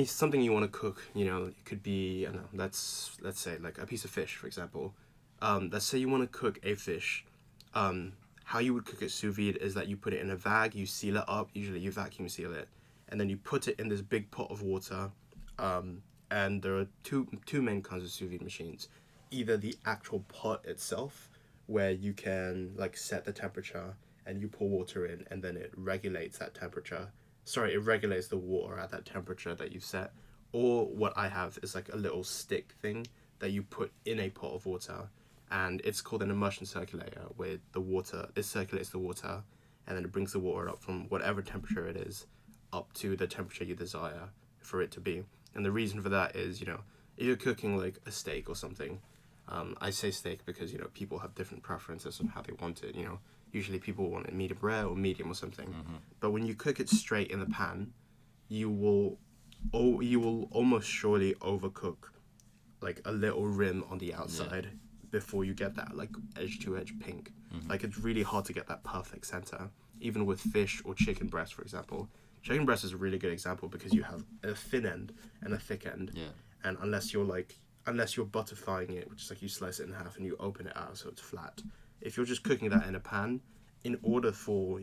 something you want to cook. It could be, I don't know, let's say like a piece of fish, for example. Let's say you want to cook a fish. How you would cook it sous vide is that you put it in a bag, you seal it up. Usually you vacuum seal it, and then you put it in this big pot of water. And there are two main kinds of sous vide machines. Either the actual pot itself, where you can like set the temperature and you pour water in, and then it regulates that temperature. Sorry, it regulates the water at that temperature that you've set. Or what I have is like a little stick thing that you put in a pot of water, and it's called an immersion circulator, where it circulates the water, and then it brings the water up from whatever temperature it is up to the temperature you desire for it to be. And the reason for that is, if you're cooking like a steak or something, I say steak because, people have different preferences on how they want it. Usually people want it medium rare or medium or something. Mm-hmm. But when you cook it straight in the pan, you will almost surely overcook like a little rim on the outside before you get that like edge to edge pink. Mm-hmm. Like it's really hard to get that perfect center, even with fish or chicken breast, for example. Chicken breast is a really good example because you have a thin end and a thick end. Yeah. And unless you're butterflying it, which is like you slice it in half and you open it out so it's flat. If you're just cooking that in a pan, in order for,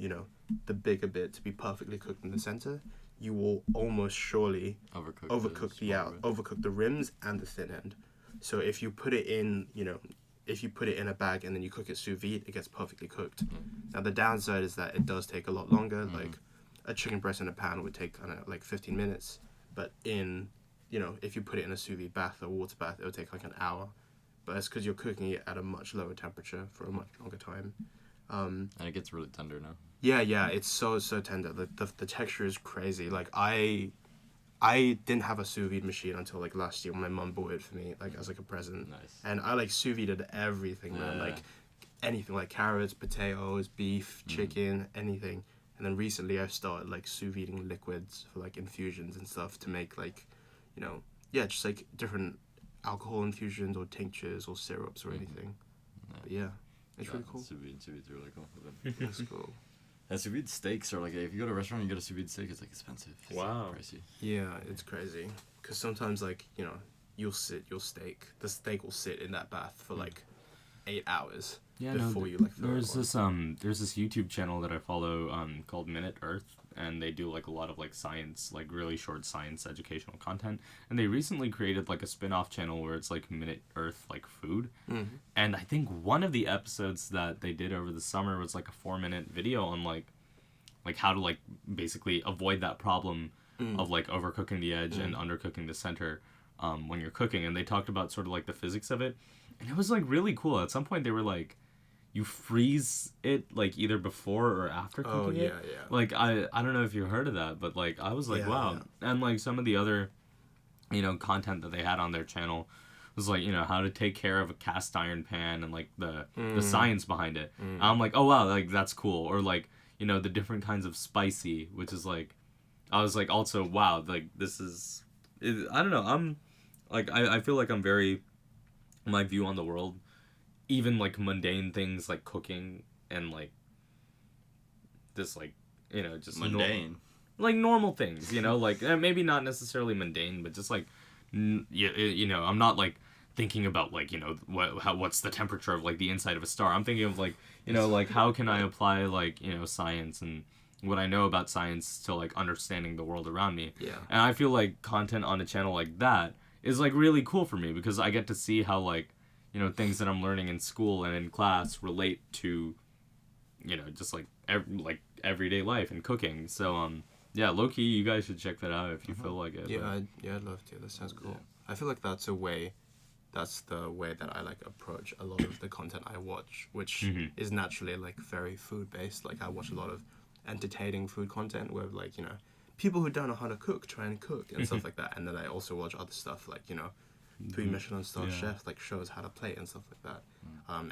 the bigger bit to be perfectly cooked in the center, you will almost surely overcook the rims and the thin end. So if you put it in, in a bag and then you cook it sous vide, it gets perfectly cooked. Mm-hmm. Now the downside is that it does take a lot longer. Mm-hmm. Like a chicken breast in a pan would take, I don't know, like 15 minutes. But if you put it in a sous vide bath or water bath, it would take like an hour. But it's because you're cooking it at a much lower temperature for a much longer time. And it gets really tender now. Yeah, it's so tender. The texture is crazy. Like I didn't have a sous vide machine until like last year when my mum bought it for me, like as like a present. Nice. And I like sous vide everything, man. Like anything, like carrots, potatoes, beef, chicken, anything. And then recently I've started like sous videing liquids for like infusions and stuff to make like, just like different alcohol infusions or tinctures or syrups or anything. But yeah, it's really cool. Sous vide's really cool. That's cool. And sous vide steaks are like, if you go to a restaurant and you get a sous vide steak, it's like expensive. It's wow. Like pricey. Yeah, it's crazy. Because sometimes like, you'll sit your steak. The steak will sit in that bath for like 8 hours. Yeah, before you like there's this YouTube channel that I follow called Minute Earth, and they do like a lot of like science, like really short science educational content, and they recently created like a spin-off channel where it's like Minute Earth like food. Mm-hmm. And I think one of the episodes that they did over the summer was like a 4-minute video on like how to like basically avoid that problem of like overcooking the edge and undercooking the center when you're cooking, and they talked about sort of like the physics of it, and it was like really cool. At some point they were like, you freeze it like either before or after cooking it. Yeah. Like I don't know if you heard of that, but like I was like, wow. Yeah. And like some of the other, content that they had on their channel was like, how to take care of a cast iron pan and like the science behind it. I'm like, oh wow, like that's cool. Or like, the different kinds of spicy, which is like, I was like also, wow, like this is, I don't know. I'm like, I feel like I'm very, my view on the world, even like mundane things like cooking and like this like just Mundane. like normal things, like maybe not necessarily mundane, but just like, I'm not like thinking about like, what's the temperature of like the inside of a star. I'm thinking of like, like how can I apply like, science and what I know about science to like understanding the world around me. Yeah. And I feel like content on a channel like that is like really cool for me because I get to see how like, things that I'm learning in school and in class relate to, just like everyday life and cooking. So yeah, low key, you guys should check that out if you feel like it. Yeah, I'd love to. That sounds cool. I feel like that's the way that I like approach a lot of the content I watch, which is naturally like very food based. Like I watch a lot of entertaining food content where like, people who don't know how to cook try and cook and stuff like that. And then I also watch other stuff like, 3 Michelin star chefs like shows how to plate and stuff like that.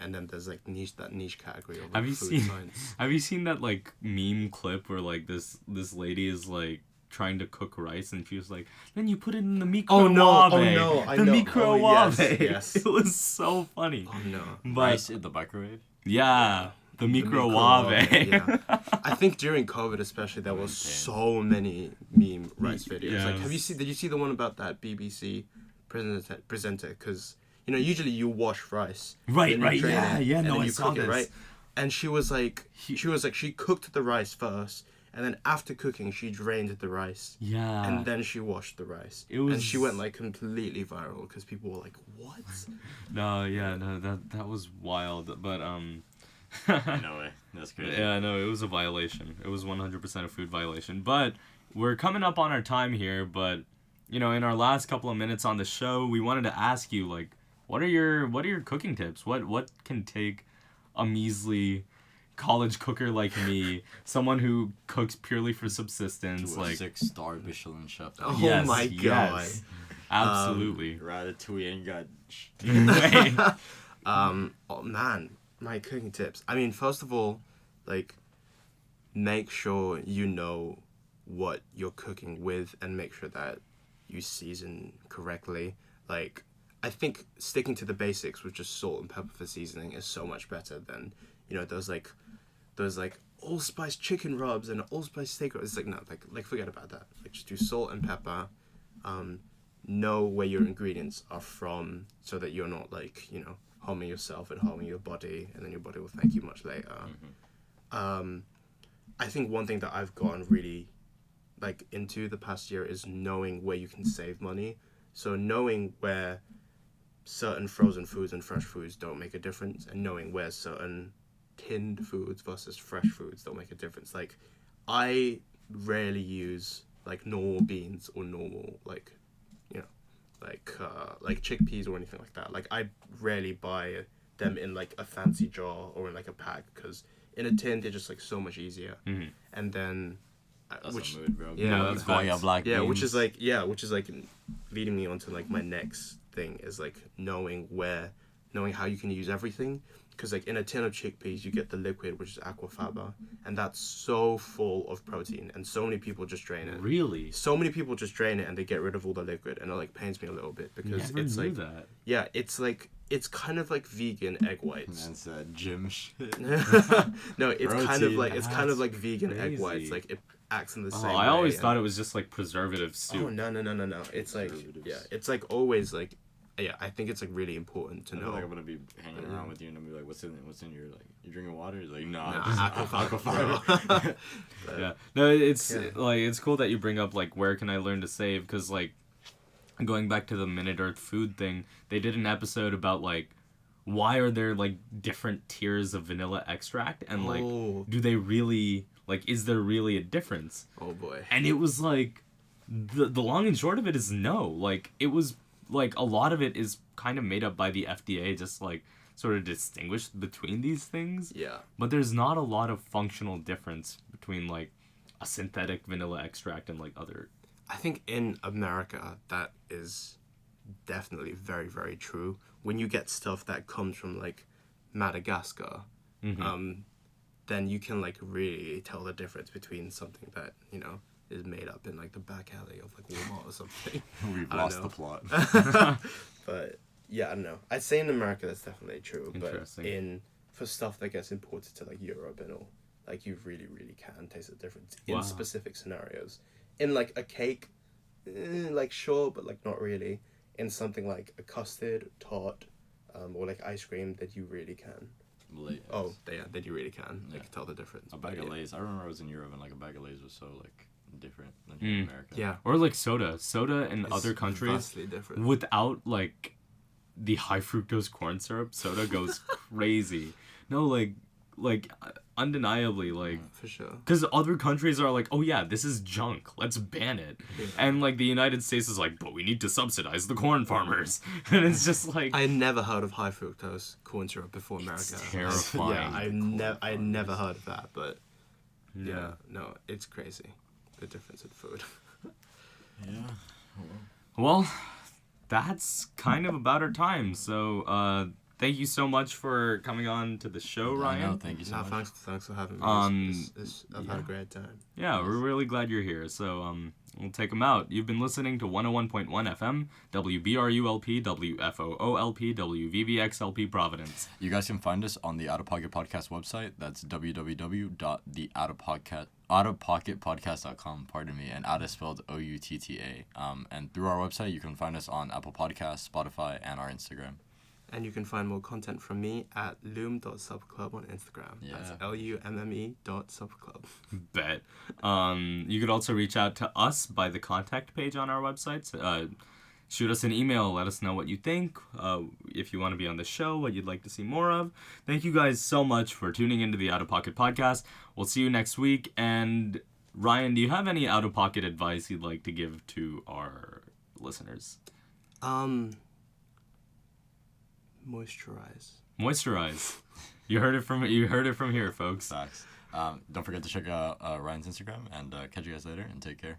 And then there's like that niche category of like, food science. Have you seen that like meme clip where like this lady is like trying to cook rice and she was like, then you put it in the microwave. I know. Microwave. Yes. It was so funny. Oh no. But Rice in the microwave? Yeah. The microwave. Yeah. I think during COVID especially there was so many meme rice videos. Yes. Like did you see the one about that BBC presenter? Because usually you wash rice. Right. Then you drain Yeah. it, Yeah. and No, then I you saw cook this. it, right? And she cooked the rice first, and then after cooking she drained the rice. Yeah. And then she washed the rice. And she went like completely viral because people were like, "What?" No, that was wild. But No way. That's crazy. Yeah, no, it was a violation. It was 100% a food violation. But we're coming up on our time here. But in our last couple of minutes on the show, we wanted to ask you like, what are your cooking tips? What can take a measly college cooker like me, someone who cooks purely for subsistence, To a like 6-star Michelin chef. Oh yes, my god. yes, absolutely. Ratatouille ain't got Oh man, my cooking tips. I mean, first of all, like, make sure you know what you're cooking with and make sure that you season correctly. Like, I think sticking to the basics with just salt and pepper for seasoning is so much better than, those allspice chicken rubs and allspice steak rubs. It's like, no, like forget about that. Like, just do salt and pepper. Know where your ingredients are from so that you're not like, harming yourself and harming your body, and then your body will thank you much later. I think one thing that I've gotten really like into the past year is knowing where you can save money. So knowing where certain frozen foods and fresh foods don't make a difference, and knowing where certain tinned foods versus fresh foods don't make a difference. Like, I rarely use like normal beans or normal like chickpeas or anything like that. Like, I rarely buy them in like a fancy jar or in like a pack, because in a tin they're just like so much easier. And then That's a mood, bro. Yeah, that's Goya facts. black beans. which is like leading me on to like my next thing is like knowing how you can use everything. Because like in a tin of chickpeas you get the liquid, which is aquafaba, and that's so full of protein, and so many people just drain it. Really? So many people just drain it and they get rid of all the liquid, and it like pains me a little bit because Never it's knew like that. yeah, it's kind of like vegan egg whites. That's gym shit. No, it's Protein. kind of like vegan egg crazy. whites. Like it acts in the Oh, same way. I always and- thought it was just like preservative soup. Oh no! It's like Preservatives. it's like always like I think it's like really important to I feel know. like I'm gonna be hanging around with you and I'm gonna be like, what's in your like? You drinking water? He's like, Nah, just aquafaba. But, Yeah. No, it's Yeah. like it's cool that you bring up like where can I learn to save, because like going back to the Minute Earth food thing, they did an episode about like why are there like different tiers of vanilla extract, and like do they really like is there really a difference? Oh boy. And it was like the long and short of it is no. Like it was like a lot of it is kind of made up by the FDA, just like sort of distinguish between these things. Yeah. But there's not a lot of functional difference between like a synthetic vanilla extract and like other. I think in America that is definitely very, very true. When you get stuff that comes from like Madagascar, then you can like really tell the difference between something that is made up in like the back alley of like Walmart or something. We've I don't lost know. the plot. But yeah, I don't know. I'd say in America that's definitely true. But Interesting. for stuff that gets imported to like Europe and all, Like, you really, really can taste the difference in Wow. specific scenarios. In, like, a cake, like, sure, but, like, not really. In something like a custard, tart, or, like, ice cream, that you really can. Lays. Oh, yeah, that you really can. Yeah. Like, tell the difference. A But bag of yeah. Lay's. I remember I was in Europe and like a bag of Lay's was so like different than here in America. Yeah. Or like soda in It's other countries vastly different. without like the high fructose corn syrup, soda goes crazy. No, like undeniably, like, For sure. because other countries are like, oh yeah, this is junk, let's ban it. And like the United States is like, but we need to subsidize the corn farmers. And it's just like, I never heard of high fructose corn syrup before America. terrifying. Yeah, I never heard of that, but yeah, no, it's crazy, the difference in food. Yeah. well, that's kind of about our time. So thank you so much for coming on to the show, Ryan. I know, thank you so No, much. thanks for having me. I've had a great time. Yeah, we're really glad you're here. So we'll take them out. You've been listening to 101.1 FM, WBRULP, WFOOLP, WVVXLP Providence. You guys can find us on the Outta Pocket Podcast website. That's www.outapocketpodcast.com, pardon me, and Outta spelled Outta. And through our website, you can find us on Apple Podcasts, Spotify, and our Instagram. And you can find more content from me at loom.subclub on Instagram. Yeah. That's LUMME.subclub. Bet. You could also reach out to us by the contact page on our website. Shoot us an email. Let us know what you think. If you want to be on the show, what you'd like to see more of. Thank you guys so much for tuning into the Outta Pocket Podcast. We'll see you next week. And Ryan, do you have any out-of-pocket advice you'd like to give to our listeners? Moisturize. You heard it from here, folks. Facts. Don't forget to check out Ryan's Instagram, and catch you guys later, and take care.